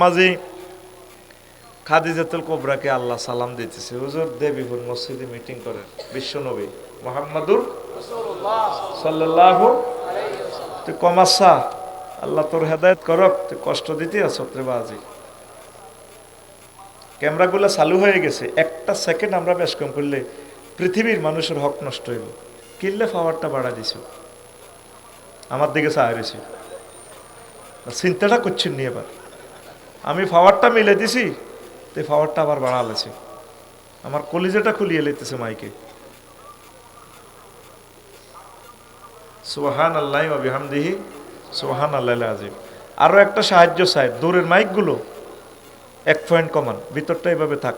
মাঝি খাদিজাতুল কুবরাকে আল্লাহ সালাম দিতেছে, হুজুর দেবীপুর মসজিদে মিটিং করেন, বিশ্বনবী মুহাম্মাদুর সাল্লাল্লাহু তুই কমাসা, আল্লাহ তোর হেদায়েত করক, তুই কষ্ট দিতে আছ রে বাজি। ক্যামেরাগুলো চালু হয়ে গেছে, একটা সেকেন্ড আমরা বেশ কম করলে পৃথিবীর মানুষের হক নষ্ট হইব। কিনলে পাওয়ারটা বাড়া দিছ, আমার দিকে চাহিয়েছি, চিন্তাটা করছেন নি। এবার আমি পাওয়ারটা মিলে দিছি, তো পাওয়ারটা আবার বাড়ালেছে, আমার কলিজাটা খুলিয়ে লেতেছে মাইকে। সুবহান আল্লাহ ওয়া বিহামদিহি সুবহান আল্লাহিল আযীম। আরো একটা সাহায্য চাই, দূরের মাইকগুলো 1 পয়েন্ট কমান, ভিতরটা এভাবে থাক,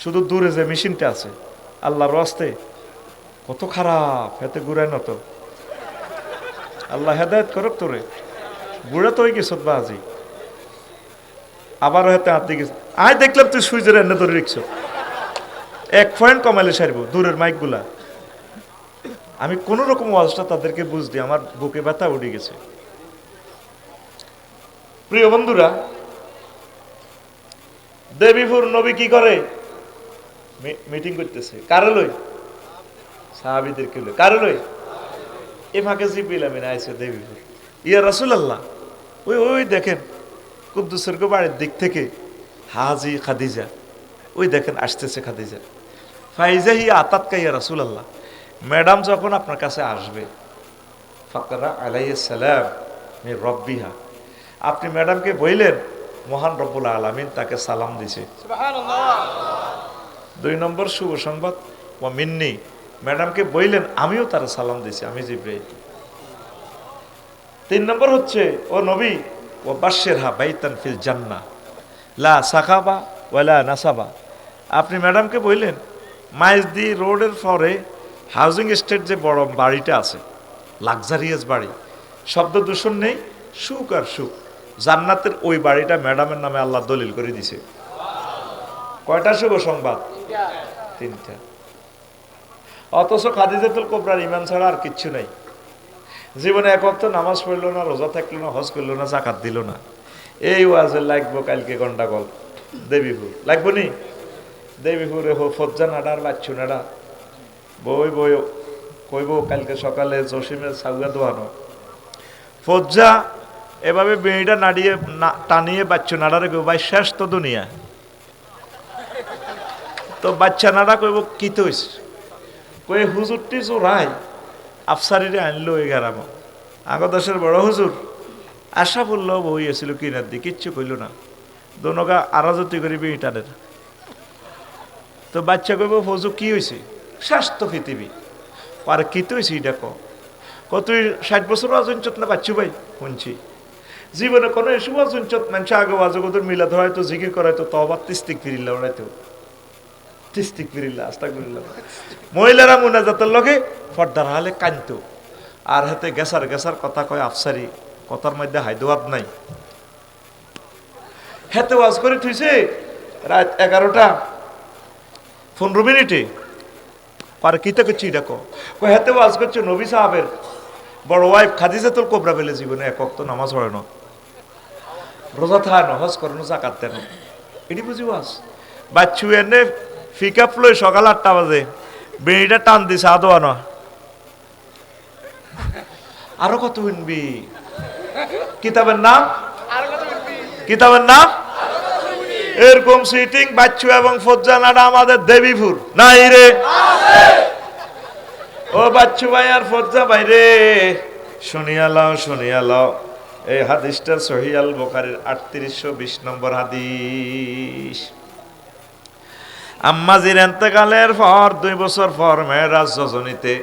শুধু দূরে যে মেশিনটা আছে আল্লাহর রাস্তে কত খারাপ, এতে ঘুরায় নত। আল্লাহ হেদায়েত করক তোরে, বুড়া তো হয়ে গেছ বাজি, আবার হয়তো হাত দিকে আয় দেখলাম তুই সুইচের এনে ধরে রিক্স 1 পয়েন্ট কমাইলে সারব দূরের মাইকগুলা। আমি কোন রকম ওয়াজটা তাদেরকে বুঝ দিই, আমার বুকে ব্যথা উঠে গেছে। প্রিয় বন্ধুরা, দেবীপুর নবী কি করে? মিটিং করতেছে, কারে লই? সাহাবীদেরকে লই। কারে লই? এ ফাঁকে জিবরিল আমিন আইছে দেবীপুর। ইয়া রাসূলুল্লাহ, ওই ওই দেখেন কুদ্দুসের বাড়ির দিক থেকে হাজি খাদিজা, ওই দেখেন আসতেছে খাদিজা। ফাইজা হি আতাতকা ইয়া রাসূলুল্লাহ, ম্যাডাম যখন আপনার কাছে আসবে, ফাকরা আলাইহিস সালাম মির রাব্বিহা, আপনি ম্যাডামকে বললেন মহান রব্বুল আলামিন তাকে সালাম দিয়েছে। সুবহানাল্লাহ। 2 নম্বর শুভ সংবাদ, ওয়া মিন্নি, ম্যাডামকে বললেন আমিও তার সালাম দিয়েছি, আমি জিবরাইল। 3 নম্বর হচ্ছে, ও নবী ও বাশশিরহা বাইতান ফিল জান্নাহ লা সাখাবা ওয়ালা নাসাবা, আপনি ম্যাডামকে বললেন মাইজদি রোডের পরে হাউজিং এস্টেট যে বড় বাড়িটা আছে, লাক্সারিয়াস বাড়ি, শব্দ দূষণ নেই, সুখ আর সুখ, জান্নাতের ওই বাড়িটা ম্যাডামের নামে আল্লাহ দলিল করে দিছে। কয়টা শুভ সংবাদ? 3টা। অথচ খাদিজাতুল কুবরার ঈমান ছাড়া আর কিচ্ছু নাই, জীবনে 1 ওয়াক্ত নামাজ পড়লো না, রোজা থাকলো না, হজ করলো না, যাকাত দিল না। এই ওয়াজে লাগবো কালকে গন্ডাগোল, দেবীপুর লাগবো নি, দেবীপুরে ফজ্জা নাডার বাচ্চু নাডা বই বই কইব কালকে সকালে জসিমের সাউয়া দোয়ানো ফজ্জা, এভাবে বেড়িটা নাড়িয়ে টানিয়ে বাচ্চু নাড়ারে কেউ ভাই শেষ তো দুনিয়া, তো বাচ্চা নাড়া কইব কি তৈস, কই হুজুরটি চোরাই আফসারিরে আনলো 11 আগদেশের বড় হুজুর আশা বললো বই আসিল কিনার দিয়ে, কিচ্ছু কইল না, দোনগা আরাজতি করিবি ইটানের। তো বাচ্চা কইব ফজু কি হয়েছে, স্বাস্থ্য পৃথিবী আর কি তো হয়েছে এটা তুই 60 বছর অজঞ্চত না বাচ্চু ভাই শুনছি, জীবনে কোনো এসব অজঞ্চত মানুষ আগে আজগদর মিলাদ হয়তো জিকির করাইতো, তবার তিস্তিক ফিরিল্লা ওরাইতো, তিস্তিক ফিরিল্লা আস্তাগফিরুল্লাহ। মহিলারা মুনাজাতের লগে ফর্দার হালে কানতো, আর হাতে গেসার গেসার কথা কয় আফসারি, কথার মধ্যে হায়দোয়াদ নাই। হেতে ওয়াজ করে থুইছে রাত 11টা 15 মিনিটে, আর কিতা করছি এটা কয় হেতে ওয়াজ করছে নবী সাহাবের বড় ওয়াইফ খাদিজাতুল কুবরা বলে জীবনে 1 ওয়াক্ত নামাজ পড়ে না, রোজা থাকে না, হজ করে না, যাকাত দেয় না, এটি বুঝি ওয়াজ। বাচ্চু এনে পিকআপ লই সকাল 8টা বাজে বেড়িটা টান দিছে আদোয়ানো, আরো কত শুনবি, কিতাবের নাম, কিতাবের নাম, এরকম সিটিং বাচ্চু এবং ফজ্জানাটা আমাদের দেবীপুর নাই রে, ও বাচ্চু ভাই আর ফজ্জা ভাই রে, শুনিয়া লও এই হাদিসটা সহিহ আল বুখারীর 3820 নম্বর হাদিস। আম্মাজির ইন্তেকালের পর 2 বছর পর মেরাজ রজনীতে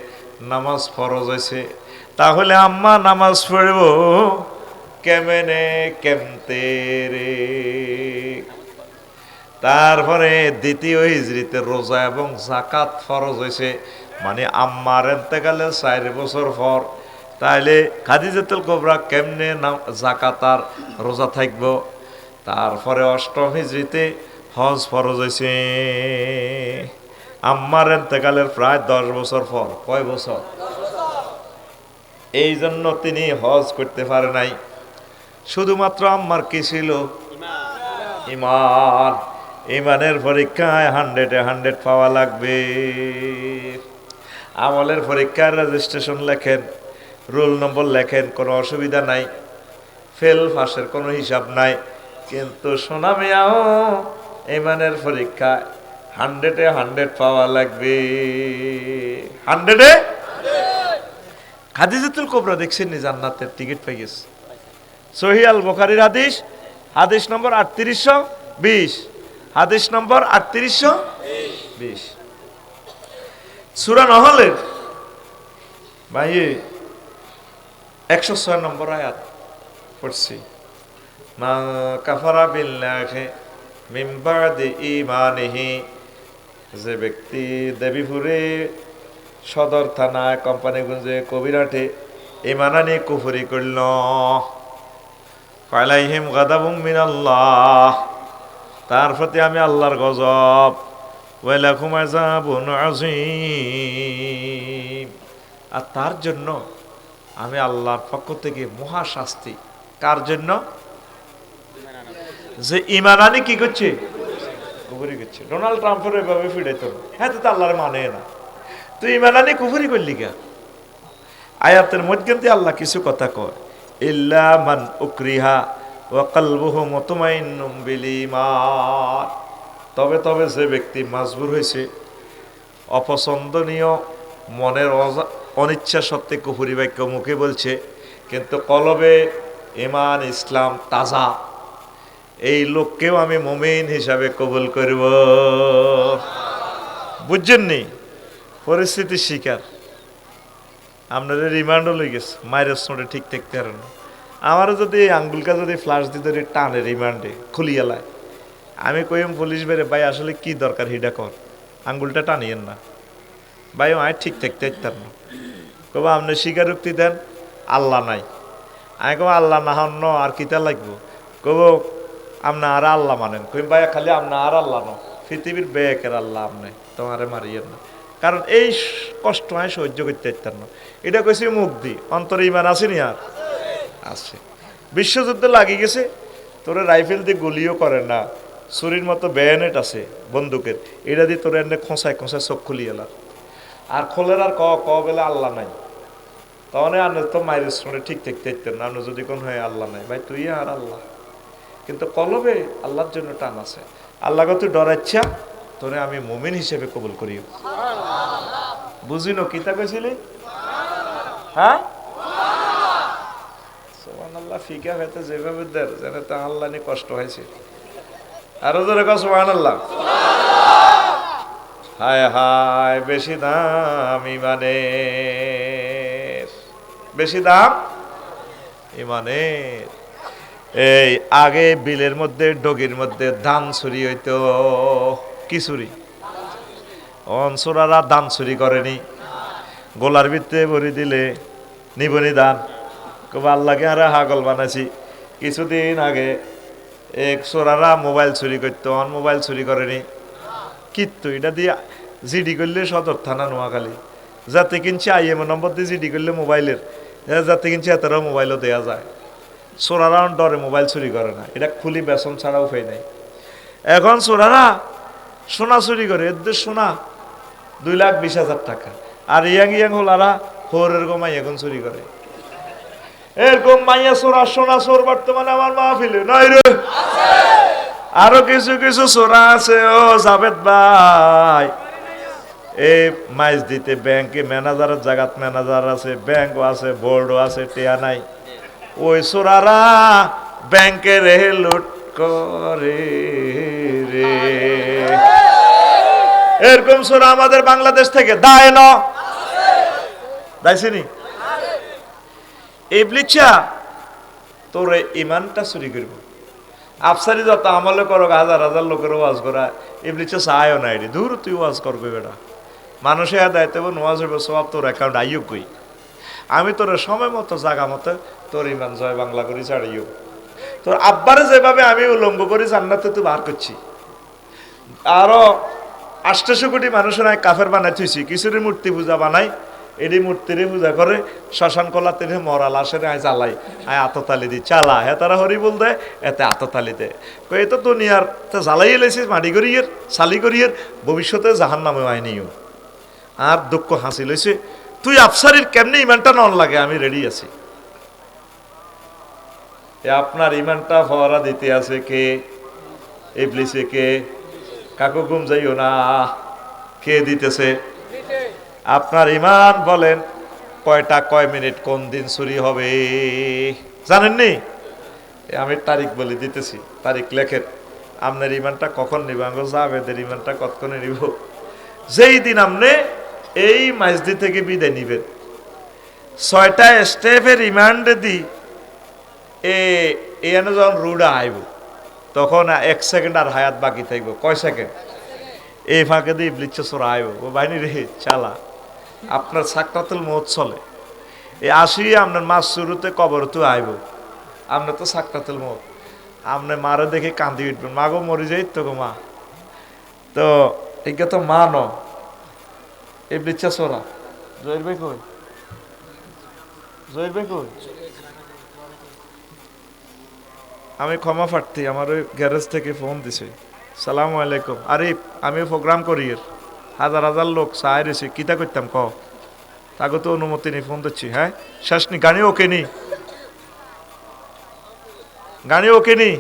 নামাজ ফরজ হয়েছে, তাহলে আম্মা নামাজ পড়ব কেমতে রে। তারপরে 2য় হিজরিতে রোজা এবং যাকাত ফরজ হয়েছে, মানে আম্মার ইন্তেকালের 4 বছর পর, তাইলে খাদিজাতুল কুবরা কেমনে যাকাত আর রোজা থাকব। তারপরে 8ম হিজরিতে হজ ফরজ হয়েছে আম্মার ইন্তেকালের প্রায় 10 বছর পর। কয় বছর? এই জন্য তিনি হজ করতে পারে নাই। শুধুমাত্র আম্মার কি ছিল? ইমান, ইমানের পরীক্ষায় 100-100 পাওয়া লাগবে। আমলের পরীক্ষার রেজিস্ট্রেশন লেখেন, রোল নম্বর লেখেন, কোনো অসুবিধা নাই, ফেল পাসের কোনো হিসাব নাই। কিন্তু সোনা মিয়াও ইমানের পরীক্ষায় 100-100 পাওয়া লাগবে। 100-এ হাদিসুল কুবরা দেখছেন নি, জান্নাতের টিকিট পেয়ে গেছে। সহিহ আল বুখারীর হাদিস, হাদিস নম্বর 3820, হাদিস নম্বর 3820। সূরা নহলের ভাই 106 নম্বর আয়াত পড়ছি। মা কাফারা বিল্লাহি মিন বাদি ঈমানিহি, যে ব্যক্তি দেবীপুরে সদর থানায় কোম্পানিগঞ্জে কবিরাটে ঈমান আনি কুফরি করল, ফালাইহিম গাদাবুম মিনাল্লাহ, তার প্রতি আমি আল্লাহর গজব, ওয়ালাকুম আযাবুন আযীম, আর তার জন্য আমি আল্লাহর পক্ষ থেকে মহা শাস্তি। কার জন্য? যে ঈমান আনি কি করছে? কুফরি করছে। ডোনাল্ড ট্রাম্পের এভাবে ফিরাইতো, হ্যাঁ তো আল্লাহর মানে না, তুই ঈমান আনি কুফরি করলি কেন? আয়াতের মধ্যে আল্লাহ কিছু কথা কয়, ইল্লা মান উকরিহা ওয়া কলবুহু মুতমাইন্নুম বিল ঈমান, তবে তবে যে ব্যক্তি মাজবুর হয়েছে, অপছন্দনীয় মনের অনিচ্ছা সত্ত্বে কুফরি বাক্য মুখে বলছে, কিন্তু কলবে ঈমান ইসলাম তাজা, এই লোককেও আমি মুমিন হিসাবে কবুল করব। বুঝছেননি? পরিস্থিতির শিকার। আপনাদের রিমান্ডও লই গেছে, মায়ের সঙ্গে ঠিক থাকতে পারেন না। আমারও যদি আঙ্গুলকা যদি ফ্লাশ দিতে টানে রিমান্ডে খুলিয়ালায়, আমি কইম পুলিশ বেড়ে, ভাই আসলে কি দরকার হিডা কর, আঙ্গুলটা টানিয়েন না ভাই, আমি ঠিক থাকতে পারতাম না। কব আপনি স্বীকারোক্তি দেন আল্লাহ নাই, আমি কব আল্লাহ না হন আর কিতা লাগবো, কব আপনি আর আল্লাহ মানেন, কইম ভাই খালি আপনি আর আল্লাহ ন, পৃথিবীর বেকের আল্লাহ আপনি, তোমারে মারিয়েন না, কারণ এই কষ্ট আমি সহ্য করতে পারতাম না। এটা কইছি মুখ দি, অন্তরে ইমান আসেনি আর আছে। বিশ্বযুদ্ধ লাগিয়ে গেছে, তোরে রাইফেল দিয়ে গুলিও করে না, ছুরির মতো ব্যানেট আছে বন্দুকের, এটা দিয়ে তোরে এনে খোঁচায় খোঁচায় চোখ খুলিয়ে এলার, আর খোলের আর ক বেলা আল্লাহ নাই, তখন আনে তো মায়ের সঙ্গে ঠিক থাকতে পারতেন না। আপনি যদি কোন হয় আল্লাহ নাই, ভাই তুই আর আল্লাহ, কিন্তু কলবে আল্লাহর জন্য টান আছে। আল্লাহকে তুই ডরাচ্ছা, তোরে আমি মুমিন হিসেবে কবুল করি। বুঝিনো কিতা কইছিলি? হ্যাঁ, সুবহানাল্লাহ। ফিকা হইতে যেভাবে দেয় যেন তা আল্লাহ নিয়ে কষ্ট হয়েছে। আরো জোরে কও সুবহানাল্লাহ। হায় হায়, বেশি দাম ইমানের, বেশি দাম ইমানের। এই আগে বিলের মধ্যে ডগির মধ্যে ধান চুরি হইতো, কি চুরি? অনসুরারা ধান চুরি করেনি, গোলার ভিতরে ভরি দিলে নিবনি ধান। খুব আল্লাহকে আর হাগল বানাইছি। কিছুদিন আগে এক চোরারা মোবাইল চুরি করতো, মোবাইল চুরি করেনি, কিন্তু এটা দিয়ে জিডি করলে সদর থানা নোয়াখালী, যাতে কিনছে আইএমও নম্বর দিয়ে জিডি করলে মোবাইলের, যাতে কিনছে এতটাও মোবাইলও দেওয়া যায়। চোরারা ডরে মোবাইল চুরি করে না, এটা খুলি বেসন ছাড়া উপায় নাই। এখন চোরারা সোনা চুরি করে, এদের সোনা 2,20,000 টাকা, আর ইয়াং ইয়াং হোলারা হোর এরকম এখন চুরি করে। এরকম মাইয়া চোরা সোনা চোর বর্তমানে আমার মাহফিলে নাই রে, আরো কিছু কিছু চোরা আছে। ও জাভেদ ভাই, এই মাইজ দিতে ব্যাংকে ম্যানেজারের জায়গাত ম্যানেজার আছে, ব্যাংকও আছে, বোর্ডও আছে, টেয়া নাই। ওই চোরারা ব্যাংকে রে লুট করে রে। এরকম চোরা আমাদের বাংলাদেশ থেকে দায় ন দাইছিনি। ইবলিচ্ছা তোরে ইমানটা চুরি করব, আফসারি যত আমলে করো, হাজার হাজার লোকের ওয়াজ করা, ইবলিচ্ছা চায়ও না এটি, দূর তুই ওয়াজ করবে বেটা, মানুষের দায়িত্ব ওয়াজ হইব, সব তোর অ্যাকাউন্ট আইও কই, আমি তোর সময় মতো জায়গা মতো তোর ইমান জয় বাংলা করি ছাড়িও। তোর আব্বারে যেভাবে আমি উলঙ্গ করি জান্নাতে তুই বার করছি, আরো 800 কোটি মানুষের কাফের বানাই থুইছি, কিছুর মূর্তি পূজা বানাই, এডি মূর্তিরে পূজা করে শ্মশান কলা তেরে মরা লাশের আয় জ্বালাই আয় আততালি দি চালা হে তারা হরি বল দেয় এতে আততালি দেয় কই তো দুনিয়ার তো জ্বালাই এলেছিস মাটি করিয়ের শালি করিয়ের ভবিষ্যতে জাহান নামে আইনিও আর দুঃখ হাসি লইছে তুই আফসারির কেমনি ইমানটা নন লাগে আমি রেডি আছি আপনার ইমানটা ফওয়ারা দিতে আছে কে ইবলিসে কে কাকু ঘুম যাইও না কে দিতেছে আপনার ইমান বলেন কয়টা কয় মিনিট কোন দিন চুরি হবে জানেননি আমি তারিখ বলে দিতেছি তারিখ লেখেন আপনার ইমানটা কখন নিব আঙ্গ জাবেদের ইমানটা কতক্ষণে নিব যেই দিন আপনি এই মাইজদি থেকে বিদায় নিবেন 6টা স্টেপের রিমান্ডে দি এনে যখন রুডা আইব তখন 1 সেকেন্ড আর হায়াত বাকি থাকবো কয় সেকেন্ড এই ফাঁকে দিয়ে ইবলিস চোরা আইব ও বাহিনী রে চালা আপনার সাকরাতুল মউত চলে এই আসি আপনার মাস শুরুতে কবর তো আইব আপনার তো সাকরাতুল মউত আপনি মারে দেখে কান্দি উঠবেন মা গো মরি যাই তো গো মা তো এটা তো মা ন ইবলিস চোরা জয়ের ভাই কই জয়ের ভাই কই আমি ক্ষমা প্রার্থী আমার ওই গ্যারেজ থেকে ফোন দিছে সালাম আলাইকুম আরিফ আমি প্রোগ্রাম করি হাজার হাজার লোক চাই রয়েছে কিতা করতাম ক তাকে তো অনুমতি নেই ফোন দিচ্ছি হ্যাঁ শেষ নি গাড়ি ওকে নি গাড়ি ওকে নি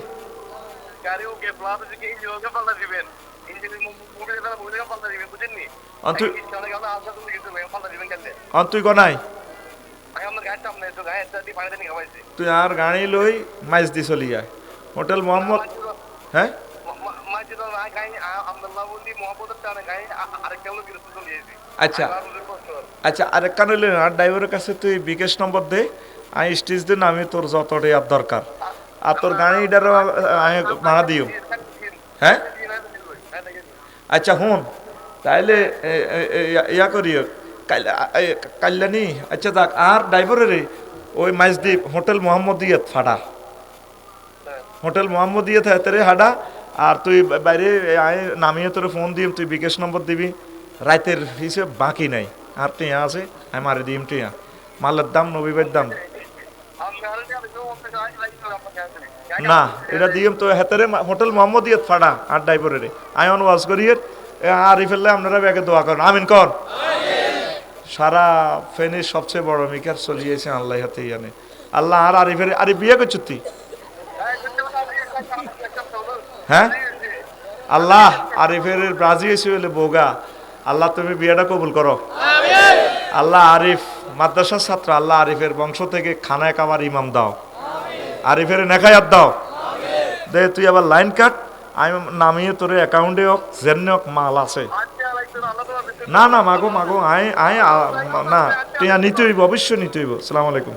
তুই গনাই তুই আর গাড়ি লই মাইজ দি চলি যায় হোটেল মোহাম্মদ হ্যাঁ আচ্ছা আচ্ছা আরেকটা নইলে আর ড্রাইভারের কাছে তুই বিকাশ নম্বর দে আমি স্টেজ দিন আমি তোর যতটাই আর দরকার আর তোর গাড়িটারও আমি ভাড়া দিও হ্যাঁ আচ্ছা হুন তাইলে ইয়া করিও কাল্যাণী আচ্ছা দেখ আর ড্রাইভারের ওই মাইজদ্বীপ হোটেল মোহাম্মদিয়ত ফাটা হোটেল মোহাম্মদিয়ত হাতেরে হাডা আর তুই বাইরে আয় নামিয়ে তোর ফোন দিম তুই বিকাশ নম্বর দিবি রাতের হিসেবে বাকি নাই আর টিয়া আছে আমি মারি দিম টিয়া মালের দাম নবীবের দাম না এটা দিম তো হাতেরে হোটেল মোহাম্মদিয়ত ফাটা আর ড্রাইভারের আয়ন ওয়াজ করিয়ে আর ফেললে আপনারা ব্যাগে দোয়া করেন আমিন কর সারা ফেনীর সবচেয়ে বড় মিকার চলিয়েছে আল্লাহ হাতে জানে আল্লাহ আর আরিফের আরে বিয়ে করছো তুই হ্যাঁ আল্লাহ আরিফের ব্রাজি এসে হলে বোগা আল্লাহ তুমি বিয়েটা কবুল করো আল্লাহ আরিফ মাদ্রাসার ছাত্র আল্লাহ আরিফের বংশ থেকে খানায় কামার ইমাম দাও আরিফের নেখায়াত দাও দে তুই আবার লাইন কাট আমি নামিয়ে তোর অ্যাকাউন্টে হোক জেনে হোক মাল আছে না না মাগো মাগো আয় আয় না টিয়া নিতে হইব অবশ্যই নিতে হইব আসসালামু আলাইকুম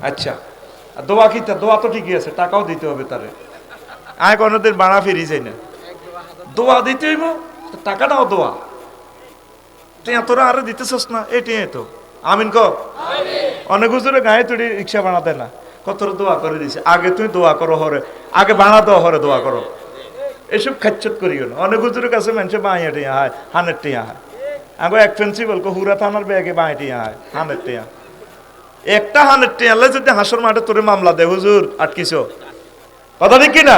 আচ্ছা দোয়া কি দোয়া তো ঠিকই আছে টাকাও দিতে হবে তারে আয় কোনোদিন বাড়া ফিরি যাই না দোয়া দিতে হইব টাকাটাও দোয়া টিয়া তোরা আরে দিতেছস না এটিয়াই তো আমিন ক অনেক হুজুরে গায়ে তুই রিক্সা বানাতে না কত দোয়া করে দিছে আগে তুই দোয়া করো হরে আগে বানা দাও হরে দোয়া করো এসব খাচ্ছত করিও না অনেক হুজুরের কাছে মানুষে বাঁয়ে টিয়া হয় 100 টিয়া হয় আগে এক্সপেন্সিভ হুরা থানার ব্যাগে বাঁয়ে টিয়া হয় 100 টিয়া একটা 100 টিয়া যদি হাসর মাঠে তোরে মামলা দে হুজুর আটকিছ কথা ঠিক কিনা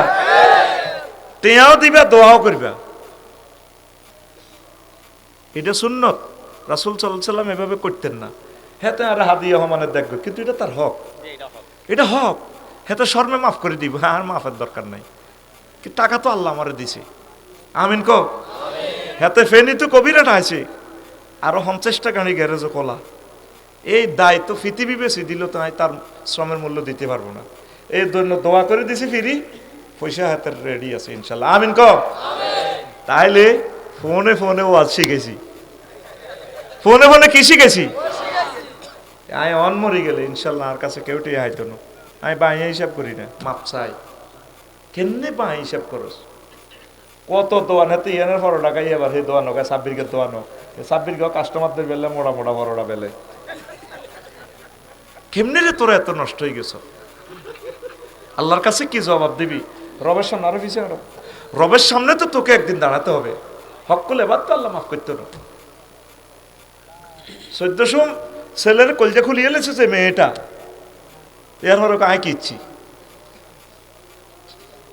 টিয়াও দিবা দোয়াও করবা এটা সুন্নত রাসূল সাল্লাল্লাহু আলাইহি সাল্লাম এভাবে করতেন না হেতে আর হাদিয়া হমানে দেখবে কিন্তু এটা তার হক এটা হক হেতে শর্মে মাফ করে দিব আর মাফের দরকার নাই কি টাকা তো আল্লাহ আমারে দিছে আমিন কো হেতে ফেনি তো কবিরাট আছে আরো 50টা গাড়ি গ্যারেজে কলা এই দায়িত্ব পৃথিবী বেশি দিল তো তার শ্রমের মূল্য দিতে পারবো না এই জন্য দোয়া করে দিছি ফিরি পয়সা হাতের রেডি আছে ইনশাল্লাহ আমিন কো তাইলে ফোনে ফোনে ওয়াজ শিখেছি ফোনে ফোনে কি শিখেছি আয় অন মরি গেলে ইনশাল্লাহ আর কাছে কেউ টিয়া হাইতো না আমি বাঁয়ে হিসাব করি না মাপ চাই কেমনে বাঁয়ে হিসাব করস কত দোয়ান হাতে ইয়ানের 12 টাকা এবার সেই দোয়ানো গায়ে 26 কে দোয়ানো 26 কে কাস্টমারদের বেলে মোড়া মোড়া বড়টা বেলে কেমনে রে তোরা এত নষ্ট হয়ে গেছ আল্লাহর কাছে কি জবাব দিবি রবের সামনে আরো পিছিয়ে রবের সামনে তো তোকে একদিন দাঁড়াতে হবে হক করলে এবার তো আল্লাহ মাফ করতে না 1400 ছেলের কলজা খুলিয়ে লেছে যে মেয়েটা এর হরক আয় কি ইচ্ছি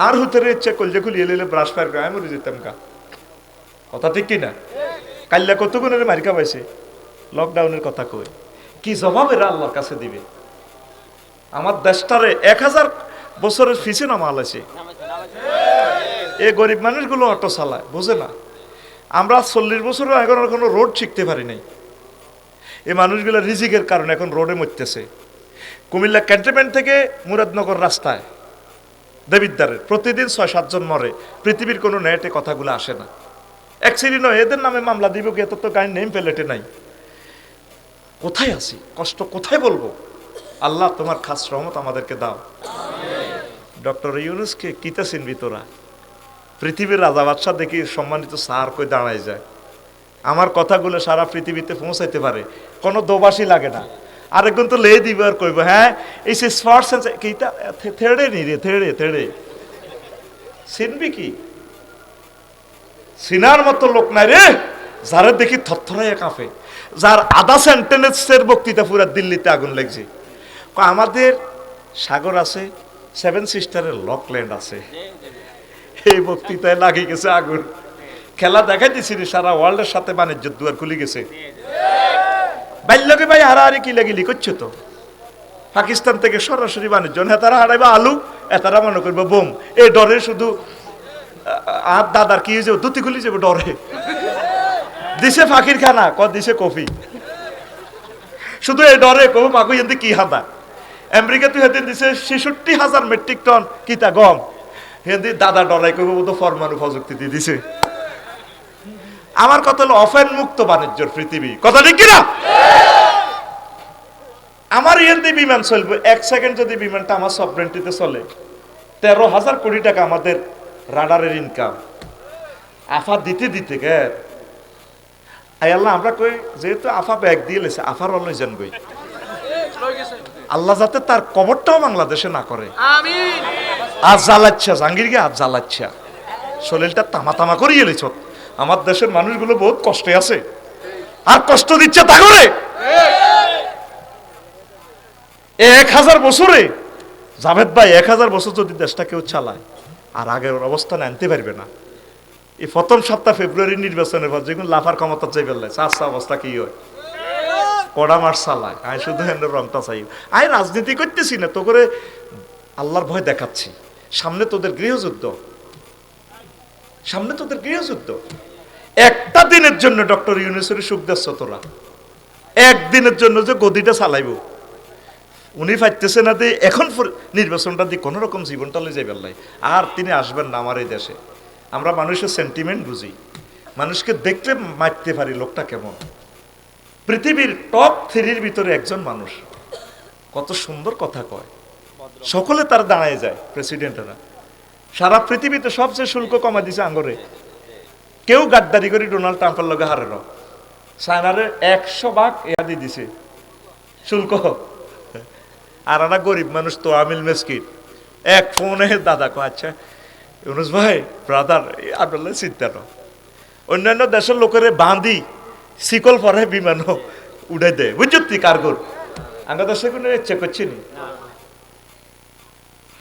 আর হুতের ইচ্ছে কলজা খুলিয়ে লেলে ব্রাশ ফায়ার গায়ে মরে যেতাম কা কথা ঠিক কিনা কাল্লা কত গুণের মারিকা পাইছে লকডাউনের কথা কই কি জবাব এরা আল্লাহর কাছে দিবে আমার দেশটারে 1000 বছরের ফিসে নামাল আছে এই গরিব মানুষগুলো অটো চালায় বুঝে না আমরা 40 বছর এখন কোনো রোড শিখতে পারি নাই এই মানুষগুলো রিজিকের কারণে এখন রোডে মরতেছে কুমিল্লা ক্যান্টনমেন্ট থেকে মুরাদনগর রাস্তায় দেবিদ্বারের প্রতিদিন 6-7 জন মরে পৃথিবীর কোনো নেটে কথাগুলো আসে না অ্যাক্সিডেন্ট হয় এদের নামে মামলা দিব কি এত তো গাড়ি নেম প্লেটে নাই কোথায় আছি কষ্ট কোথায় বলবো আল্লাহ তোমার খাস রহমত আমাদেরকে দাও ডক্টর ইউনুসকে কিতা চিনবি তোরা পৃথিবীর রাজা বাদশাহ দেখি সম্মানিত স্যার কই দাঁড়ায় যায় আমার কথাগুলো সারা পৃথিবীতে পৌঁছাইতে পারে কোনো দোবাসী লাগে না আরেকজন তো লে দিবে আর কইব হ্যাঁ এই সে স্পট সেন্স কিটা থেড়ে নি রে থেড়ে চিনবি কি সিনার মতো লোক নাই রে যারা দেখি থরথরাইয়া কাঁপে যার আধা সেন্টেন্সের বক্তৃতা পুরা দিল্লিতে আগুন লাগছে আমাদের সাগর আছে 7 সিস্টারের লকল্যান্ড আছে এই বক্তৃতায় লাগে গেছে আগুন খেলা দেখাই দিছি সারা ওয়ার্ল্ডের সাথে বাণিজ্যের দুয়ার খুলে গেছে বাল্যকে ভাই হারাহারি কিলাগিলি করছে তো পাকিস্তান থেকে সরাসরি বাণিজ্য হেতারা হারাইবা আলু এতারা মনে করবো বোম এই ডরে শুধু আর দাদার কি হয়েছে ধুতি খুলি যাবে ডরে দিছে ফাঁকির খানা দিছে কফি শুধু এই ডরে কব মাকু এতে কি হাতা আমেরিকা তুই হেদিন দিছে 66,000 মেট্রিক টন কিতা গম হেদি দাদা ডরাই কব তো পরমাণু প্রযুক্তি দিয়ে দিছে আমার কথা হলো অফেন মুক্ত বাণিজ্যের পৃথিবী কথা ঠিক কিনা আমার ইয়েতে বিমান চলবে 1 সেকেন্ড যদি বিমানটা আমার সফরেন্টিতে চলে 13,000 কোটি টাকা আমাদের রাডারের ইনকাম আফা দিতে দিতে গে আল্লাহ আমরা কই যেহেতু আফা ব্যাগ দিয়ে লেছে আফার অলয় যান গই আল্লাহ যাতে তার কবরটাও বাংলাদেশে না করে আমিন আজ জ্বালাচ্ছা জাহাঙ্গীরকে আজ জ্বালাচ্ছা শরীরটা তামা তামা করিয়ে লেছ আমার দেশের মানুষগুলো বহুত কষ্টে আছে আর কষ্ট দিচ্ছে তা করে 1000 বছরে জাভেদ ভাই 1000 বছর যদি দেশটা কেউ চালায় আর আগের অবস্থানে আনতে পারবে না এই প্রথম সপ্তাহ ফেব্রুয়ারি নির্বাচনের পর যেগুলো লাফার ক্ষমতা চাই ফেললে চাষা অবস্থা কি হয় কড়া মার চালায় আমি শুধু হেন্ডের রংটা চাই আমি রাজনীতি করতেছি না তো করে আল্লাহর ভয় দেখাচ্ছি সামনে তোদের গৃহযুদ্ধ একটা দিনের জন্য ডক্টর ইউনূসের সুখ দিচ্ছ তোরা একদিনের জন্য যে গদিটা চালাইব উনি পাইতেছে না দিয়ে এখন নির্বাচনটা দিয়ে কোনো রকম জীবনটা লয়ে যাইবার লাই আর তিনি আসবেন না আমার এই দেশে আমরা মানুষের সেন্টিমেন্ট বুঝি মানুষকে দেখলে মারতে পারি লোকটা কেমন পৃথিবীর টপ 3-র ভিতরে একজন মানুষ কত সুন্দর কথা কয় সকলে তার দাঁড়ায় যায় প্রেসিডেন্টরা সারা পৃথিবীতে সবচেয়ে শুল্ক কমা দিছে আঙ্গরে কেউ গাদ্দারি করে ডোনাল্ড ট্রাম্পের লগে হারে না চায়নারে 100 ভাগ এয়াদি দিছে শুল্ক আর একটা গরিব মানুষ তো আমিল মেসকিন এক ফোনে দাদা কো আচ্ছা ইউনুস ভাই ব্রাদার আপনার চিন্তা না অন্যান্য দেশের লোকের বাঁধি শিকল পরে বিমান উড়ে দেয় বুঝছি কার্গোর আমরা দেশে কোনো ইচ্ছে করছি নি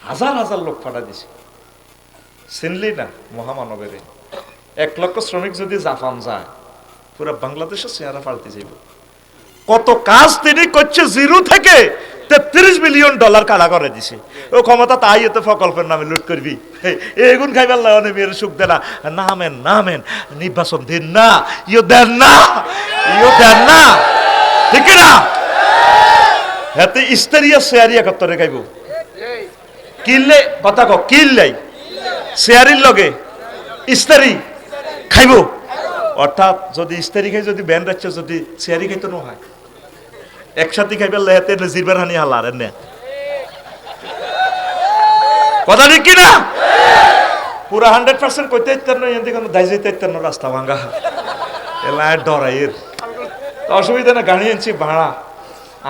হাজার হাজার লোক ফাটা দিছে চিনলি না মহামানবের 1 লক্ষ শ্রমিক যদি জাপান যায় পুরো বাংলাদেশের চেহারা পাল্টে যাইব কত কাজ তিনি করছে জিরো থেকে $33 বিলিয়ন কালা করে দিছে ও ক্ষমতা তাই এত প্রকল্পের নামে লুট করবি এগুন খাইবার লাগে মেয়ের সুখ দে না নামেন নির্বাচন দিন না ইও দেন না ঠিক না হাতে ইস্তেরিয়া শেয়ারিয়া কত্তরে খাইব কিনলে কথা কো কিনলাই শেয়ারির লগে ইস্তেরি খাইব অর্থাৎ যদি ইস্তেরি খাই যদি ব্যান রাখছে যদি শেয়ারি খাইতো না হয় একসাথে খাইবে লেহাতে জিরবার হানি হালার এনে কথা ঠিক কিনা পুরা 100% কইতে ইত্তার না এন্দি কোন দাই যাইতে ইত্তার না রাস্তা ভাঙা এলা ডরাইয়ের অসুবিধা না গাড়ি আনছি ভাড়া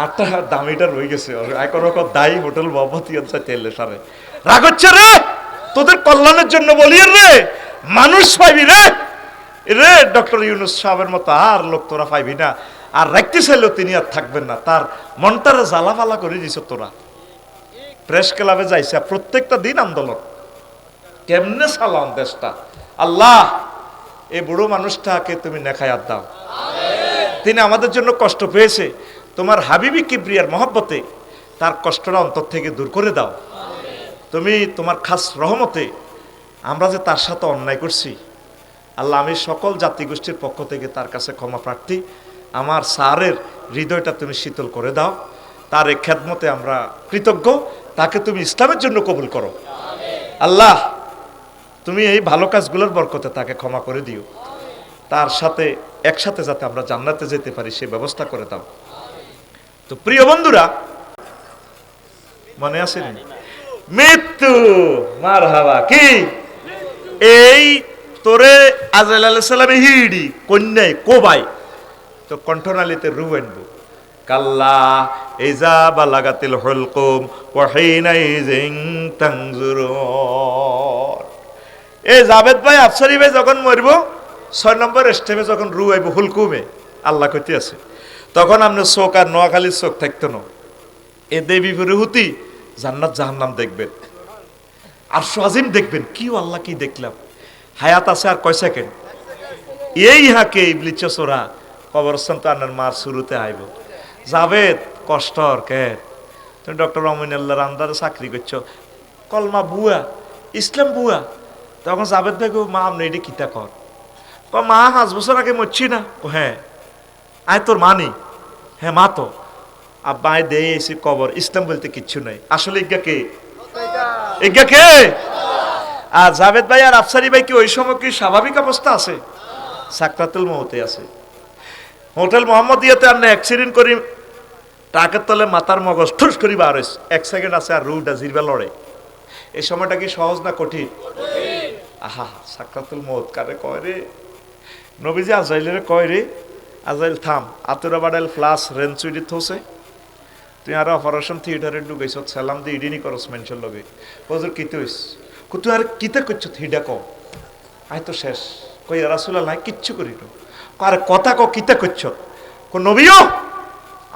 8 টাকা দামিটা রয়ে গেছে এখন দাই হোটেল বাবতি আছে তেলে সারে রাগ হচ্ছে রে তোদের কল্যাণের জন্য বলি রে মানুষ পাইবি রে ডক্টর ইউনূস সাহেবের মতো আর লোক তোরা পাইবি না আর রাখতে চাইলেও তিনি আর থাকবেন না, তার মনটারে জ্বালাফালা করে দিছ তোরা। প্রেস ক্লাবে যাইছে প্রত্যেকটা দিন আন্দোলন, কেমনে চালান দেশটা। আল্লাহ এই বুড়ো মানুষটাকে তুমি নেখায়াত দাও, তিনি আমাদের জন্য কষ্ট পেয়েছে, তোমার হাবিবি কিবরিয়ার মহব্বতে তার কষ্টটা অন্তর থেকে দূর করে দাও। তুমি তোমার খাস রহমতে আমরা যে তার সাথে অন্যায় করছি, আল্লাহ আমি সকল জাতিগোষ্ঠীর পক্ষ থেকে তার কাছে ক্ষমা প্রার্থী। আমার স্যারের হৃদয়টা তুমি শীতল করে দাও, তার এই খেদমতে আমরা কৃতজ্ঞ, তাকে তুমি ইসলামের জন্য কবুল করো। আল্লাহ তুমি এই ভালো কাজগুলোর বরকতে তাকে ক্ষমা করে দিও, তার সাথে একসাথে যাতে আমরা জান্নাতে যেতে পারি সেই ব্যবস্থা করে দাও। তো প্রিয় বন্ধুরা, মনে আছে মৃত্যু মারহাবা কি এই তোরে আজরাইল আলাইহিস সালামে হিড়ি কন্যায় কোবাই তো কণ্ঠনালীতে রু আনবো। কাল্লা ইজা বালাগাতিল হুলকুম ওয়া হিনাইজিন তানজুরুন। এই জাবেদ ভাই আফসারি ভাই যখন মরব 6 নম্বর স্টেপে যখন রু আইব হুলকুমে, আল্লাহ কইতে আছে তখন আপনার চোখ আর নোয়াখালীর চোখ থাকতো না, এ দেবী পুরুহুতি জান্নাত জাহান্নাম দেখবেন, আরশ আজিম দেখবেন। কি আল্লাহ কি দেখলাম, হায়াত আছে আর কয় সেকেন্ড। এই হাকে ইবলিস চোরা কবরস্থান তো আনার মার শুরুতে আইব। জাবেদ কষ্টর কে তুমি ডক্টর রহমানুল্লাহর আন্দারে চাকরি করছো, কলমা বুয়া ইসলাম বুয়া। তখন জাবেদ ভাই মা আপনি এটি কিতা কর, মা 5 বছর আগে মরছি না। হ্যাঁ আয় তোর মানি, হ্যাঁ মা তো আব্বা আয় দেয় এসে কবর, ইসলাম বলতে কিচ্ছু নাই। আসলে ইজ্ঞা কে, ইজ্ঞা কে? আর জাবেদ ভাই আর আফসারি ভাই কি ওই সময় কি স্বাভাবিক অবস্থা আছে? সাকরাতুল মউতে আছে। হোটেল মোহাম্মদিয়াতে আপনি অ্যাক্সিডেন্ট করি ট্রাকের তলে মাথার মগজ ঠুস করি বার 1 সেকেন্ড আছে আর রুটা জিরবা লড়ে। এই সময়টা কি সহজ না কঠিন? আহা সাকরাতুল মউত কারে কয় রে, নবীজি আজরাইলের কয় রে আজরাইল থাম, আতুরা বাডাইল ফ্লাস রেঞ্চুইডি থোসে, তুই আর অপারেশন থিয়েটারে ঢুকাইছ, সালাম দিয়ে ইডিনি করস মানুষের লগে। হুজুর কিতে হইস, তুই আর কিতে করছ হিডা ক, আয় তো শেষ। কই রাসূলুল্লাহ কিচ্ছু করি না, আর কথা ক কিতে করছ, কো নবীও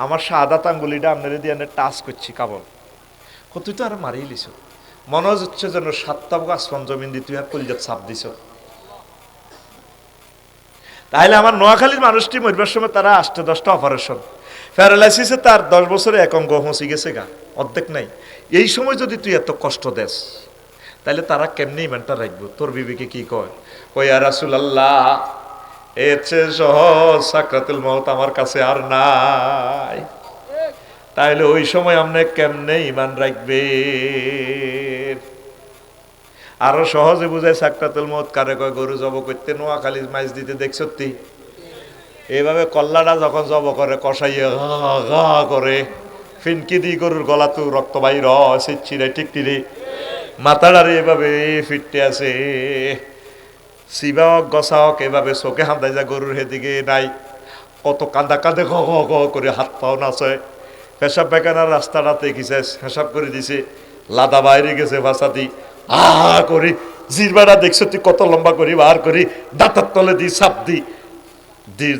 আমার শাহাদাত আঙ্গুলিটা আপনারে দিয়ে টাচ করছি কাবল, তুই তো আর মারিয়ে লিছ, মনে হচ্ছে যেন 7টা আসমান জমিন দিয়ে তুই আর কলিজাত ছাপ দিছ। তাহলে আমার নোয়াখালীর মানুষটি মরবার সময় তারা 8-10টা অপারেশন, প্যারালাইসিসে তার 10 বছরে এক অঙ্গ হসি গেছে গা, অর্ধেক নাই। এই সময় যদি তুই এত কষ্ট দেস তাহলে তারা কেমনি ইমানটা রাখবো? তোর বিবিকে কি কয়, কই ইয়া রাসূলুল্লাহ এর চেয়ে সহজ সাকরাতুল মউত আমার কাছে আর নাই। তাইলে ওই সময় আপনি কেমনে ইমান রাখবে? আরো সহজে বুঝায় সাকরাতুল মউত কারে কয়, গরু জব করতে নোয়াখালী মাইজ দিতে দেখছ তুই এইভাবে কল্লাটা যখন জব করে কষাইয়ে গা করে ফিনকি দি গরুর গলা তো রক্ত বাইর ছিঁড়ে টিকটিরে মাথাটারে এভাবে ফিরতে আছে, শিবাওক গসাওক এভাবে চোখে হান্দাই যা গরুর হেদিকে নাই, কত কান্দা কাঁদে ঘ ঘ করে হাত পাও নাচে, পেশাব পায়খানার রাস্তাটাতে দেখিছে হেসাব করে দিছে, লাদা বাইরে গেছে ভাষা দি করি জিরবাটা দেখছো তুই কত লম্বা করি বার করি দাঁতার তলে দি সাপ দি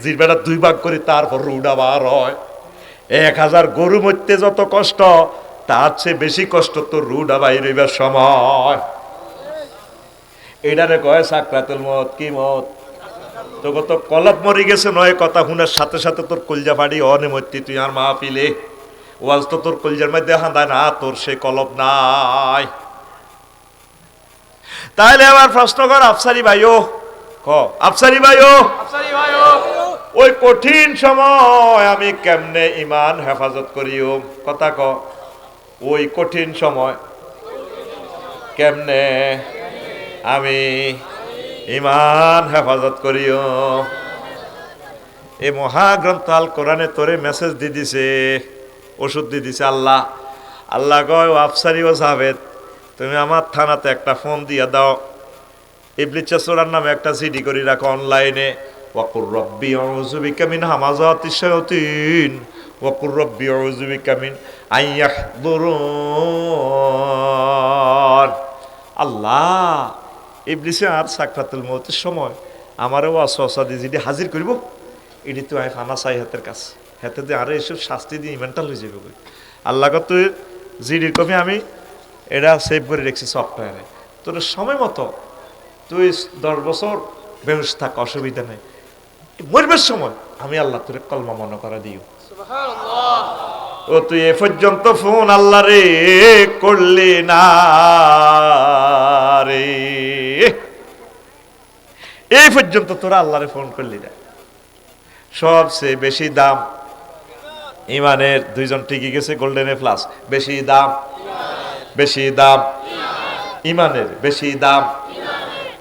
জিরবাটা 2 ভাগ করি, তারপর রুডা বার হয়। 1000 গরু মরতে যত কষ্ট তার চেয়ে বেশি কষ্ট তোর রুডা বাইরে হইবার সময়। এটারে কয় সাকরাতুল মউত। কি মত? তো কত কলব মরি গেছে নয় কথা শুনার সাথে সাথে তোর কলজা ফাড়ি অনেমতি তুই আর মা পিলে ওয়াজ তো তোর কলজার মধ্যে হাঁদায় না, তোর সে কলব নাই। তাহলে আবার প্রশ্ন কর আফসারি ভাইও, ক আফসারি ভাইও, ওই কঠিন সময় আমি কেমনে ইমান হেফাজত করিও? কথা ক, ওই কঠিন সময় কেমনে আমি ইমান হেফাজত করিও? এই মহাগ্রন্থ আল কোরআনে তোরে মেসেজ দি দিছে, ওষুধ দি দিছে আল্লাহ। আল্লাহ কয় ও আফসারি ও জাবেদ তুমি আমার থানাতে একটা ফোন দিয়া দাও, ইবলিস চোরার নামে একটা জিডি করে রাখো অনলাইনে, ওয়াকুর রব্বি আউযু বিকা মিন হামাযাতিশ শায়াতিন ওয়াকুর রব্বি আউযু বিকা মিন আইয়াহদুরুন। আল্লাহ ইবলিসে আর সাকরাতুল মউতের সময় আমারও ওয়াসওয়াসা দিয়ে যদি হাজির করিব, এটি তো আয় ফানা চাই হাতের কাছে হাতে দিয়ে আরো এসব শাস্তি দিয়ে মেন্টাল হয়ে যাবে কই আল্লাহ কত জিডির কপি আমি এটা সেভ করে রেখেছি সফটওয়্যারে তোর সময় মতো তুই 10 বছর বেহুশ থাক অসুবিধা নেই মরবার সময় আমি আল্লাহ তোর কলমা মনে করা দিও ও তুই এ পর্যন্ত ফোন আল্লাহ রে করলি না রে এই পর্যন্ত তোরা আল্লাহরে ফোন করলি না সবচেয়ে বেশি দাম ইমানের দুইজন টিকে গেছে গোল্ডেন এ প্লাস বেশি দাম ইমানের